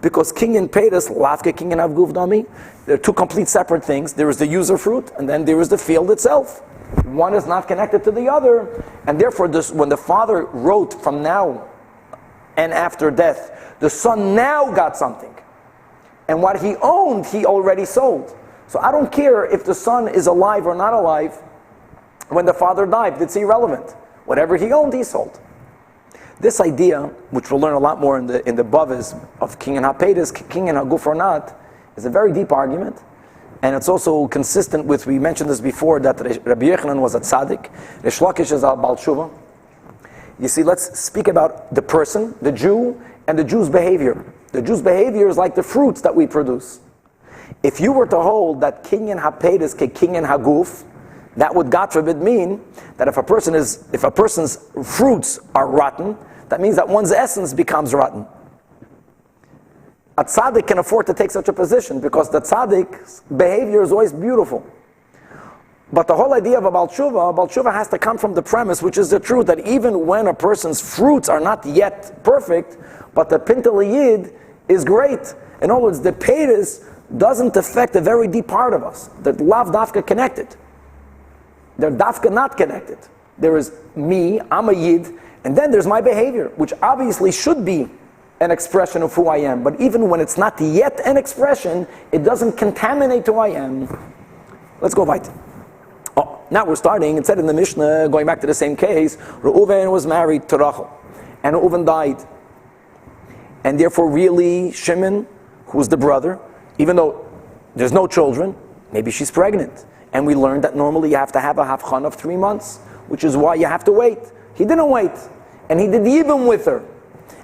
Because king and Peres, Lavke king and Avguf Dami, they're two complete separate things. There is the user fruit, and then there is the field itself. One is not connected to the other, and therefore when the father wrote from now and after death, the son now got something. And what he owned, he already sold. So I don't care if the son is alive or not alive. When the father died, it's irrelevant. Whatever he owned, he sold. This idea, which we'll learn a lot more in the Bavas of King and HaPedes, King and Haguf or not, It's a very deep argument, and it's also consistent with, we mentioned this before, that Rabbi Yochanan was a tzaddik, Reish Lakish is a Baal Tshuva. You see, let's speak about the person, the Jew, and the Jew's behavior. The Jew's behavior is like the fruits that we produce. If you were to hold that kinyan haped is ke kinyan haguf, that would, God forbid, mean that if a person's fruits are rotten, that means that one's essence becomes rotten. A tzaddik can afford to take such a position because the tzaddik's behavior is always beautiful. But the whole idea of a Baal Tshuva has to come from the premise, which is the truth, that even when a person's fruits are not yet perfect, but the Pintel Yid is great. In other words, the Peiris doesn't affect a very deep part of us. They're lav dafka connected. They're dafka not connected. There is me, I'm a Yid, and then there's my behavior, which obviously should be an expression of who I am. But even when it's not yet an expression, it doesn't contaminate who I am. Let's go right. Now we're starting, it said in the Mishnah, going back to the same case, Reuven was married to Rachel, and Reuven died. And therefore really Shimon, who was the brother, even though there's no children, maybe she's pregnant. And we learned that normally you have to have a havchan of 3 months, which is why you have to wait. He didn't wait, and he did yibum with her.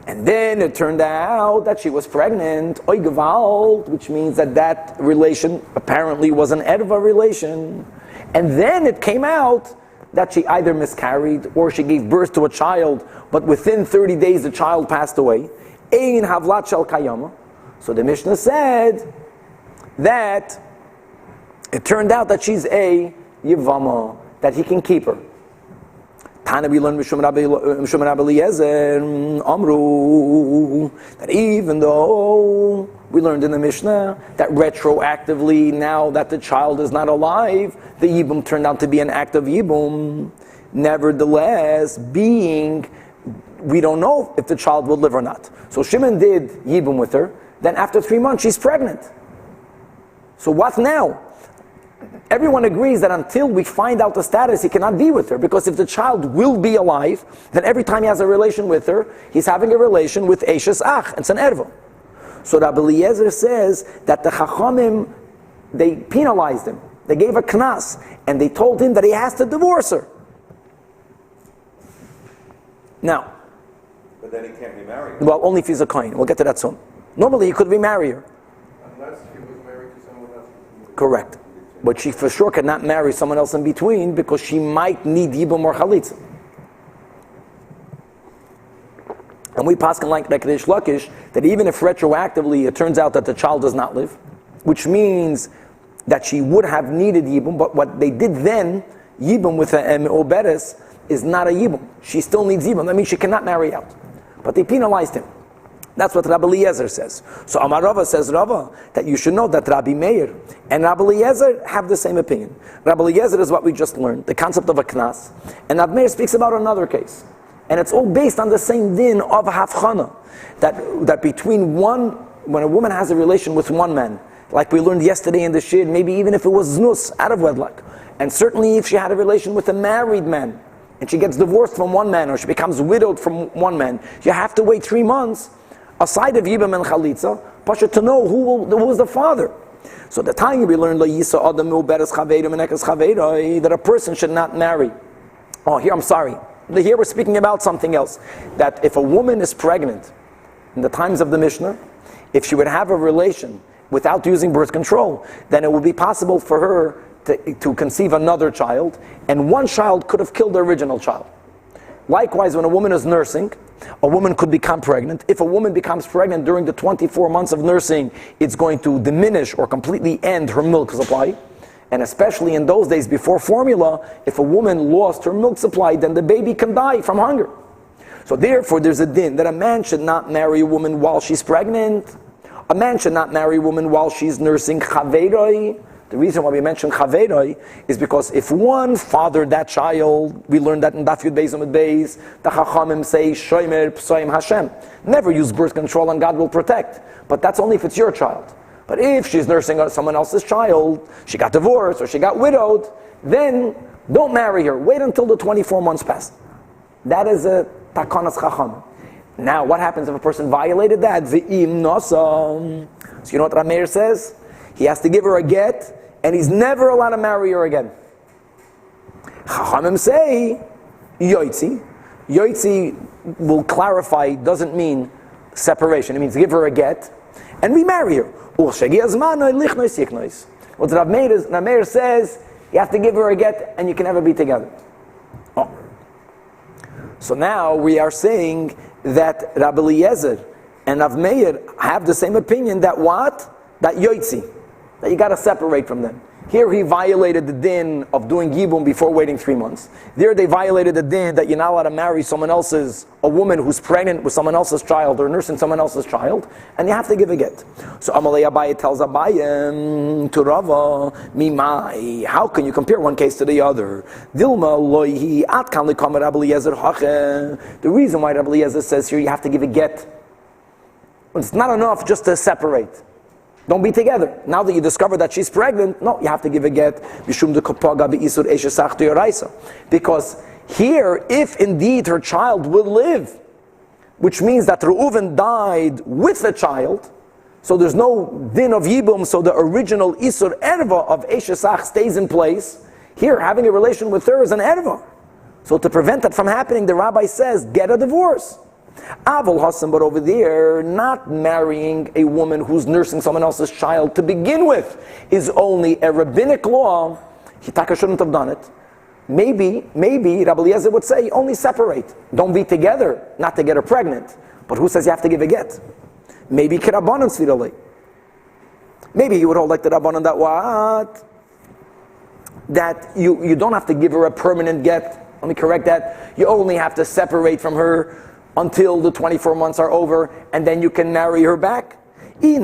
And then it turned out that she was pregnant, oy gewalt, which means that relation apparently was an erva relation. And then it came out that she either miscarried or she gave birth to a child, but within 30 days the child passed away. Ein havlat shel kayama. So the Mishnah said that it turned out that she's a Yevamos, that he can keep her. Tana, we learned Mishum Rabbi Eliezer Amru, that even though we learned in the Mishnah that retroactively, now that the child is not alive, the Yibum turned out to be an act of Yibum. Nevertheless, we don't know if the child will live or not. So Shimon did Yibum with her, then after 3 months she's pregnant. So what now? Everyone agrees that until we find out the status, he cannot be with her, because if the child will be alive, then every time he has a relation with her, he's having a relation with Eishes Ach, it's an erva. So Rabbi Eliezer says that the Chachamim, they penalized him. They gave a knas, and they told him that he has to divorce her. Now, but then he can't be married. Well, only if he's a kohen. We'll get to that soon. Normally he could remarry her. Unless he was married to someone else. Correct. But she for sure cannot marry someone else in between, because she might need yibum or chalitza. And we paskin like Reish Lakish that even if retroactively it turns out that the child does not live, which means that she would have needed yibum, but what they did then, yibum with an oberes, is not a yibum. She still needs yibum. That means she cannot marry out. But they penalized him. That's what Rabbi Eliezer says. So Amar Rava says, Rava, that you should know that Rabbi Meir and Rabbi Eliezer have the same opinion. Rabbi Eliezer is what we just learned, the concept of a knas. And Rabbi Meir speaks about another case. And it's all based on the same din of havchana. That between when a woman has a relation with one man, like we learned yesterday in the shir, maybe even if it was znus, out of wedlock, and certainly if she had a relation with a married man, and she gets divorced from one man, or she becomes widowed from one man, you have to wait 3 months, aside of Yibam and Chalitza, Pasha, to know who was the father. So the time we learned that a person should not marry. Oh, here I'm sorry. Here we're speaking about something else. That if a woman is pregnant, in the times of the Mishnah, if she would have a relation without using birth control, then it would be possible for her to conceive another child, and one child could have killed the original child. Likewise, when a woman is nursing, a woman could become pregnant. If a woman becomes pregnant during the 24 months of nursing, it's going to diminish or completely end her milk supply. And especially in those days before formula, if a woman lost her milk supply, then the baby can die from hunger. So therefore, there's a din that a man should not marry a woman while she's pregnant. A man should not marry a woman while she's nursing chaveroi. The reason why we mention chaveroi is because if one fathered that child, we learned that in Daf Yud Beis Amud Beis, the Chachamim say, Shomer Psoim Hashem. Never use birth control and God will protect. But that's only if it's your child. But if she's nursing someone else's child, she got divorced or she got widowed, then don't marry her. Wait until the 24 months pass. That is a Takanas Chacham. Now, what happens if a person violated that? V'im nosam. So you know what Rameir says? He has to give her a get, and he's never allowed to marry her again. Chachamim say, yoitzi. Yoitzi will clarify, doesn't mean separation. It means give her a get, and remarry her. What Rameir says, you have to give her a get, and you can never be together. Oh. So now we are saying that Rabbi Eliezer and Rav Meir have the same opinion that what? That yoitzi, that you got to separate from them. Here he violated the din of doing yibum before waiting 3 months. There they violated the din that you're not allowed to marry a woman who's pregnant with someone else's child or nursing someone else's child, and you have to give a get. So Amalei Abaye tells Abaye to Rava, Mimai, how can you compare one case to the other? Dilma loihi at kan likam Rabbi Eliezer hache. The reason why Rabbi Eliezer says here you have to give a get, it's not enough just to separate. Don't be together. Now that you discover that she's pregnant, no, you have to give a get. Because here, if indeed her child will live, which means that Reuven died with the child, so there's no din of Yibum, so the original Isur Erva of Eshesach stays in place. Here, having a relation with her is an Erva. So to prevent that from happening, the rabbi says, get a divorce. Aval Hassan, but over there, not marrying a woman who's nursing someone else's child to begin with is only a rabbinic law. Hitaka shouldn't have done it. Maybe Rabbi Eliezer would say, only separate. Don't be together, not to get her pregnant. But who says you have to give a get? Maybe Kirabanan Svirale. Maybe he would hold like the Rabbanan that what? That you don't have to give her a permanent get. Let me correct that. You only have to separate from her until the 24 months are over, and then you can marry her back. The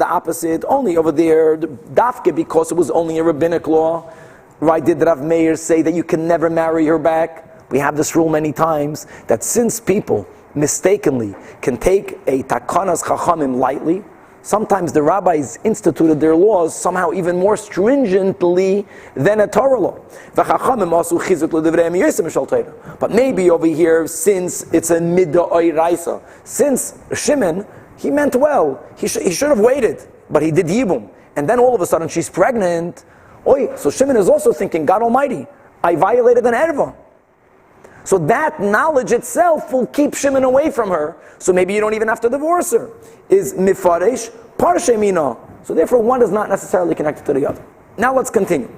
opposite, only over there, dafke, because it was only a rabbinic law. Why did Rav Meir say that you can never marry her back? We have this rule many times, that since people mistakenly can take a takanas chachamim lightly, sometimes the rabbis instituted their laws somehow even more stringently than a Torah law. But maybe over here, since it's a midda oiraisa, since Shimon, he meant well, he should have waited, but he did yibum. And then all of a sudden she's pregnant. So Shimon is also thinking, God Almighty, I violated an erva. So that knowledge itself will keep Shimon away from her. So maybe you don't even have to divorce her. Is mifaresh parshe mina. So therefore one is not necessarily connected to the other. Now let's continue.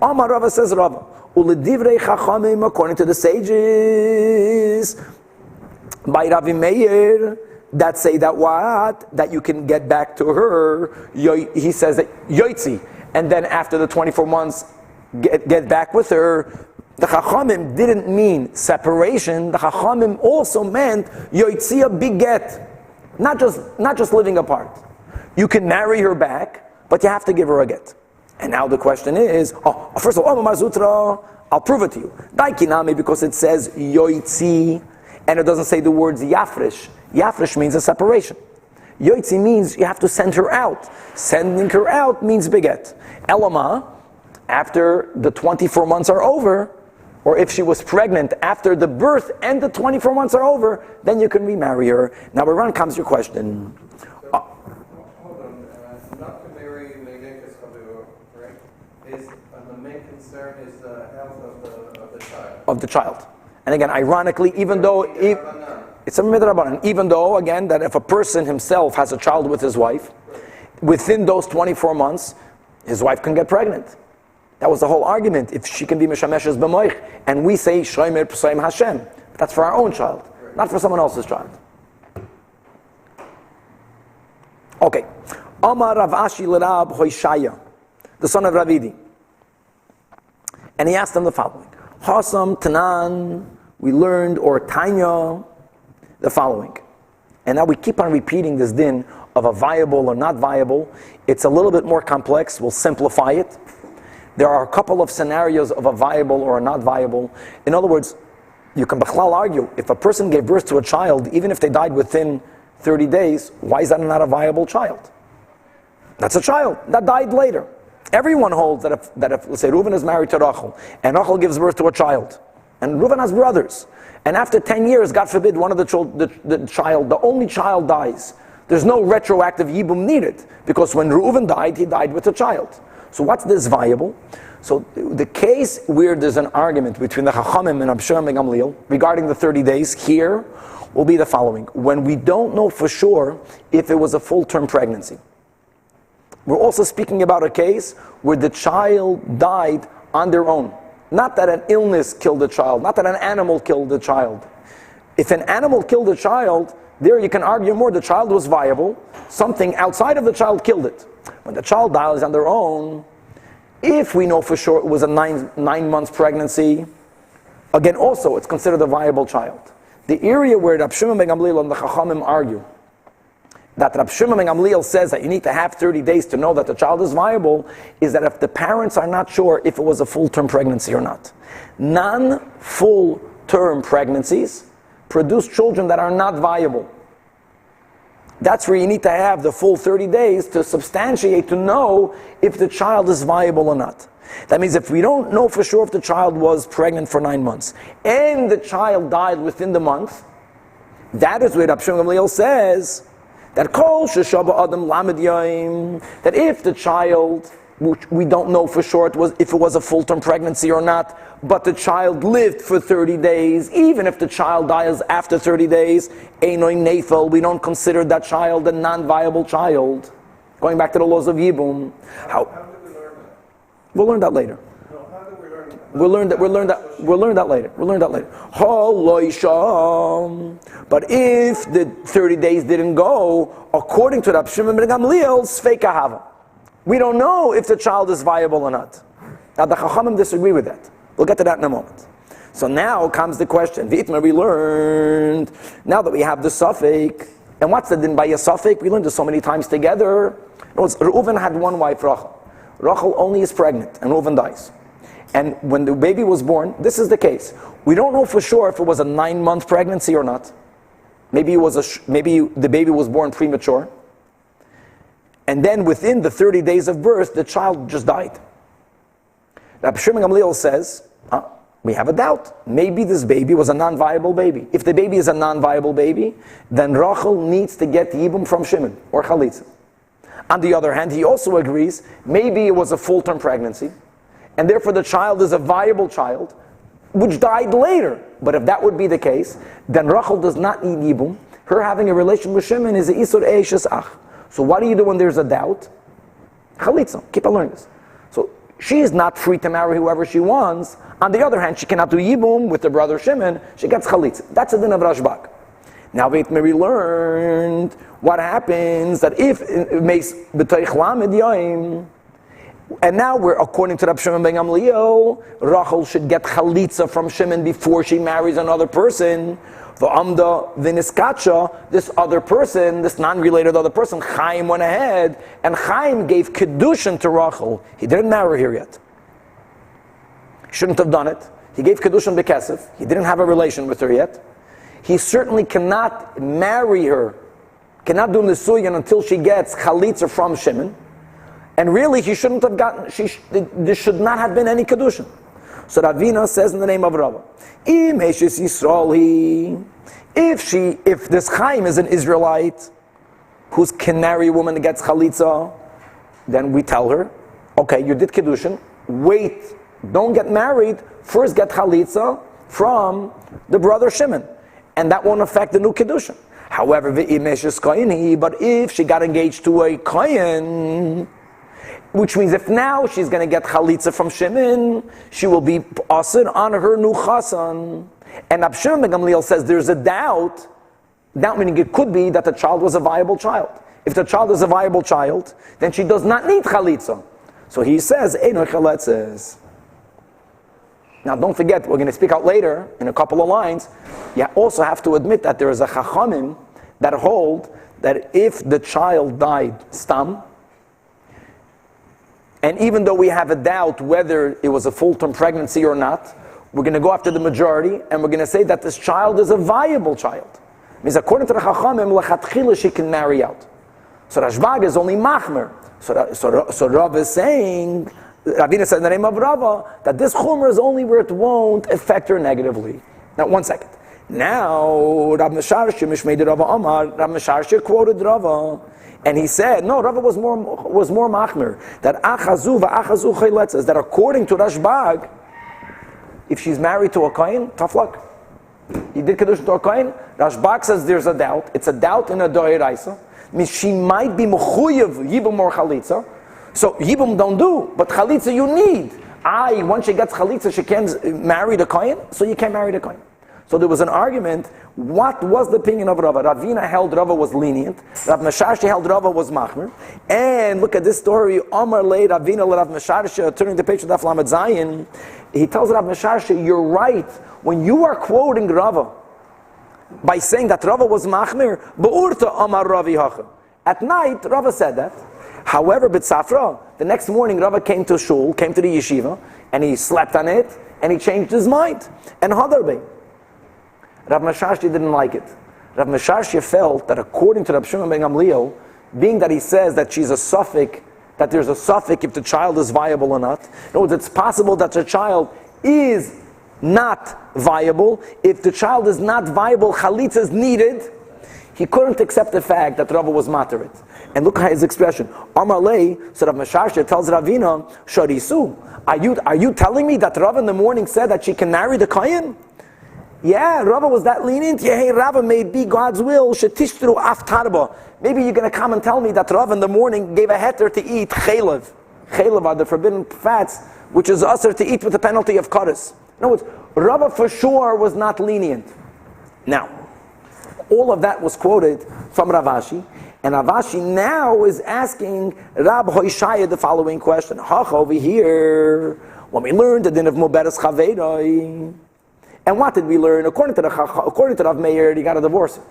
Amar Rava says Rava, uledivrei chachamim, according to the sages, by Ravi Meir, that say that what? That you can get back to her. He says that yoitzi, and then after the 24 months, get back with her. The Chachamim didn't mean separation. The Chachamim also meant yoitzia biget, not just living apart. You can marry her back, but you have to give her a get. And now the question is, first of all, Mazutra, I'll prove it to you. Daikinami, because it says yoitzi, and it doesn't say the words yafresh. Yafresh means a separation. Yoitzi means you have to send her out. Sending her out means biget. Elama, after the 24 months are over, or if she was pregnant after the birth and the 24 months are over, then you can remarry her. Now, Iran comes your question. Hold on. Not to marry Megekas Chaviva, right? The main concern is the health of the child. Of the child. And again, ironically, even though it's a midrabanan, even though, again, that if a person himself has a child with his wife, within those 24 months, his wife can get pregnant. That was the whole argument. If she can be mishameshes b'moich, and we say shomer p'soim Hashem, that's for our own child, not for someone else's child. Okay. Amar Rav Ashi l'Rab Hoshaya, the son of Ravidi, and he asked him the following: Hasam Tanan, we learned, or Tanya, the following, and now we keep on repeating this din of a viable or not viable. It's a little bit more complex. We'll simplify it. There are a couple of scenarios of a viable or a not viable. In other words, you can b'chlal argue, if a person gave birth to a child, even if they died within 30 days, why is that not a viable child? That's a child that died later. Everyone holds that if let's say Reuven is married to Rachel, and Rachel gives birth to a child, and Reuven has brothers. And after 10 years, God forbid, one of the only child dies. There's no retroactive yibum needed, because when Reuven died, he died with a child. So what's this viable? So the case where there's an argument between the Chachamim and Rab Shimon ben Gamliel regarding the 30 days here will be the following. When we don't know for sure if it was a full-term pregnancy. We're also speaking about a case where the child died on their own. Not that an illness killed the child, not that an animal killed the child. If an animal killed the child, there you can argue more. The child was viable. Something outside of the child killed it. When the child dies on their own, if we know for sure it was a nine months pregnancy, again also it's considered a viable child. The area where Rab Shimon ben Gamliel and the Chachamim argue, that Rab Shimon ben Gamliel says that you need to have 30 days to know that the child is viable, is that if the parents are not sure if it was a full-term pregnancy or not. Non-full-term pregnancies produce children that are not viable. That's where you need to have the full 30 days to substantiate, to know if the child is viable or not. That means if we don't know for sure if the child was pregnant for 9 months, and the child died within the month, that is where Rab Shimon ben Gamliel says that kol sheshaba adam lamed yaim, that if the child, which we don't know for sure if it was a full-term pregnancy or not, but the child lived for 30 days, even if the child dies after 30 days, einoy nefel, we don't consider that child a non-viable child. Going back to the laws of Yibum. How did we learn that? We'll learn that later. No, how did we learn that? We'll learn that later. But if the 30 days didn't go, according to Rab Shimon ben Gamliel, sfeika hava. We don't know if the child is viable or not. Now the Chachamim disagree with that. We'll get to that in a moment. So now comes the question. V'itma, we learned, now that we have the suffix, and what's the din by a suffix? We learned this so many times together. Reuven had one wife, Rachel. Rachel only is pregnant, and Reuven dies. And when the baby was born, this is the case. We don't know for sure if it was a 9-month pregnancy or not. Maybe the baby was born premature. And then within the 30 days of birth, the child just died. Rab Shimon ben Gamliel says, we have a doubt. Maybe this baby was a non-viable baby. If the baby is a non-viable baby, then Rachel needs to get Yibum from Shimon, or Chalitza. On the other hand, he also agrees, maybe it was a full-term pregnancy, and therefore the child is a viable child, which died later. But if that would be the case, then Rachel does not need Yibum. Her having a relation with Shimon is a Isur Eishes Ach. So what do you do when there's a doubt? Chalitza. Keep on learning this. So she is not free to marry whoever she wants. On the other hand, she cannot do Yibum with her brother Shimon. She gets Chalitza. That's the din of Rashbak. Now we learned what happens that if it makes b'toich lamed yaim, and now we're according to Rab Shimon ben Gamliel, Rachel should get Chalitza from Shimon before she marries another person. V'amda v'niskacha, this other person, this non-related other person, Chaim went ahead, and Chaim gave Kedushin to Rachel. He didn't marry her yet. He shouldn't have done it. He gave Kedushin b'kesef. He didn't have a relation with her yet. He certainly cannot marry her, cannot do Nisuyan until she gets Chalitza from Shimon. And really, he shouldn't have gotten, there should not have been any Kedushin. So Ravina says in the name of Rabbah, if this Chaim is an Israelite who can marry a woman that gets Chalitza, then we tell her, okay, you did Kedushin, wait, don't get married, first get Chalitza from the brother Shimon. And that won't affect the new Kedushin. However, but if she got engaged to a Kohen, which means if now she's going to get Chalitza from Shimon, she will be asur on her new Chasan. And Rab Shimon ben Gamliel says there's a doubt meaning it could be that the child was a viable child. If the child is a viable child, then she does not need Chalitza. So he says, Eino Chaletzes. Now don't forget, we're going to speak out later in a couple of lines. You also have to admit that there is a Chachamim that hold that if the child died stam, and even though we have a doubt whether it was a full-term pregnancy or not, we're going to go after the majority, and we're going to say that this child is a viable child. It means according to the Chachamim, lechatchila she can marry out. So Rashbag is only machmer. So Rav is saying, Ravina said in the name of Rava that this chumrah is only where it won't affect her negatively. Now, 1 second. Now, Rav Mesharsha Mishmei Rava Amar, Rav Mesharsha quoted Rava, and he said, no, Rava was more machmir, that achazu va'achazu chayletzes, that according to Rashbag, if she's married to a kohen, tough luck. He did kedushin to a kohen. Rashbag says there's a doubt. It's a doubt in a doiraisa. Means she might be mechuyev yibum or chalitza. So yibum don't do, but chalitza you need. Once she gets chalitza, she can't marry the kohen, so you can't marry the kohen. So there was an argument. What was the opinion of Rava? Ravina held Rava was lenient. Rav Mesharsha held Rava was machmir. And look at this story. Omar lei Ravina le Rav Mesharsha, turning the page to Daf Lamed Zayin. He tells Rav Mesharsha, you're right. When you are quoting Rava by saying that Rava was machmir, be'urta Omar Ravi hacha. At night, Rava said that. However, B'tzafra, the next morning Rava came to shul, came to the yeshiva, and he slept on it, and he changed his mind. And Hadarbe. Rav Mesharsha didn't like it. Rav Mesharsha felt that according to Rav Shimon ben Gamliel, being that he says that she's a suffix, that there's a suffix if the child is viable or not. In other words, it's possible that the child is not viable. If the child is not viable, chalitza is needed. He couldn't accept the fact that Rava was materit. And look at his expression. Amar lei, so Rav Mesharsha tells Ravina, Sharisu, are you telling me that Rava in the morning said that she can marry the kohen? Yeah, Rava was that lenient. Yeah, hey, Rava may be God's will. Shetishtru aftarba. Maybe you're going to come and tell me that Rava in the morning gave a heter to eat chaylev. Chaylev are the forbidden fats, which is usher to eat with the penalty of kares. In other words, Rava for sure was not lenient. Now, all of that was quoted from Ravashi, and Ravashi now is asking Rab Hoshaya the following question. Hach over here, when we learned the din of Muberes Chaveiroi. And what did we learn? According to Rav Meir, you got to divorce her.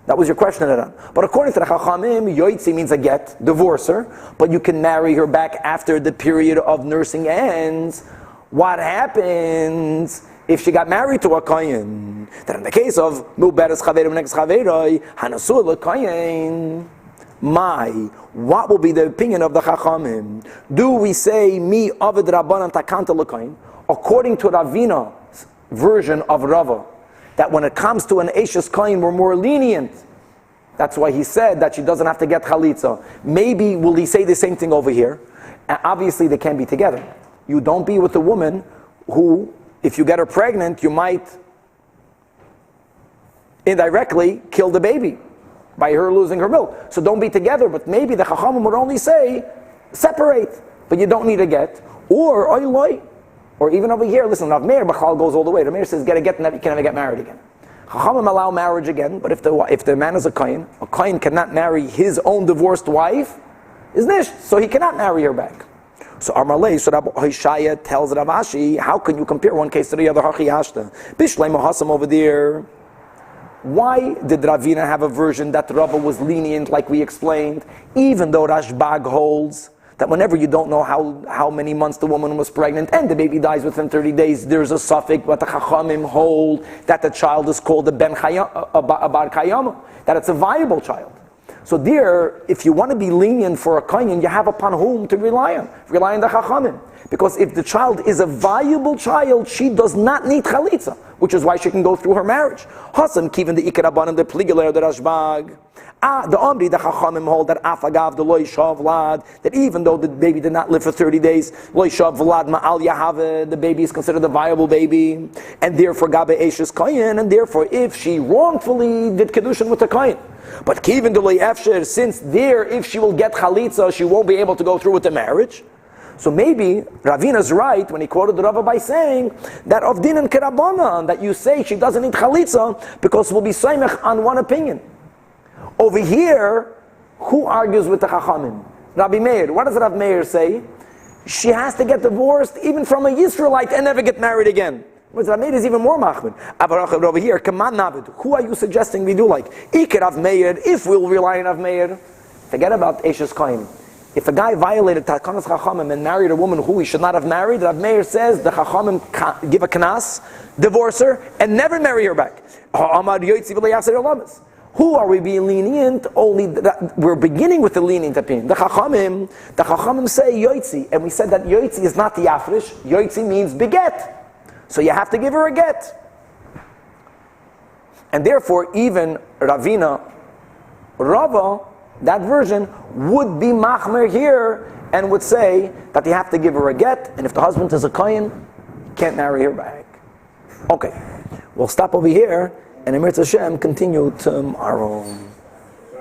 That was your question, Eran. But according to the Chachamim, Yoitzi means a get, divorce her, but you can marry her back after the period of nursing ends. What happens if she got married to a kohen? Then in the case of Muberes Chaverim next Chaveroi, Hanasul l'kohen. What will be the opinion of the Chachamim? Do we say, Mi Avid Rabbanan Takanta l'kohen? According to Ravina, version of Rava, that when it comes to an Eishes Kohen, we're more lenient. That's why he said that she doesn't have to get chalitza. Maybe will he say the same thing over here? And obviously they can't be together. You don't be with a woman who, if you get her pregnant, you might indirectly kill the baby by her losing her milk. So don't be together, but maybe the Chachamim would only say, separate, but you don't need a get. Or, oiloi. Or even over here, listen, Rav Meir Bachal goes all the way. Rav Meir says, get a get and you can never get married again. Chachamim allow marriage again, but if the man is a kohen cannot marry his own divorced wife, is nish, so he cannot marry her back. So Amarle, so Rabbi Hoshaya tells Ravashi, how can you compare one case to the other? Hachi Hashta. Bishlei Mohasam over there. Why did Ravina have a version that Rava was lenient, like we explained, even though Rashbag holds that whenever you don't know how many months the woman was pregnant and the baby dies within 30 days, there's a suffix, but the Chachamim hold that the child is called a Bar Kayama, that it's a viable child. So there, if you want to be lenient for a kohen, you have upon whom to rely on. Rely on the Chachamim. Because if the child is a viable child, she does not need chalitza, which is why she can go through her marriage. Hasam kivin the ikaraban and the pligaler the Rashbag. The Omri, the Chachamim hold that Afagav, the Loi Shav Vlad, that even though the baby did not live for 30 days, Loi Shav Vlad Ma'al Yahave, the baby is considered a viable baby, and therefore Gabe Eshes Kohen, and therefore if she wrongfully did Kedushin with the Kohen. But Kivin the Loi Efsher, since there, if she will get Chalitza, she won't be able to go through with the marriage. So maybe Ravina's right when he quoted the Rava by saying that of Din and Kerabanan, that you say she doesn't need Chalitza because we'll be Saimech on one opinion. Over here, who argues with the Chachamim? Rabbi Meir. What does Rabbi Meir say? She has to get divorced even from a Yisraelite and never get married again. Rabbi Meir is even more machmir. Over here, Kaman Navid. Who are you suggesting we do like? Iker Rav Meir, if we'll rely on Rav Meir. Forget about Eshes Kohen. If a guy violated Takanas Chachamim and married a woman who he should not have married, Rav Meir says the Chachamim give a kanas, divorce her, and never marry her back. Who are we being lenient? We're beginning with the lenient opinion. The Chachamim say Yoitzi, and we said that Yoitzi is not the Yafrish. Yoitzi means beget. So you have to give her a get. And therefore, even Ravina, Rava, that version, would be Machmer here, and would say that you have to give her a get, and if the husband is a Kohen, you can't marry her back. Okay, we'll stop over here, and Emir Hashem continue tomorrow.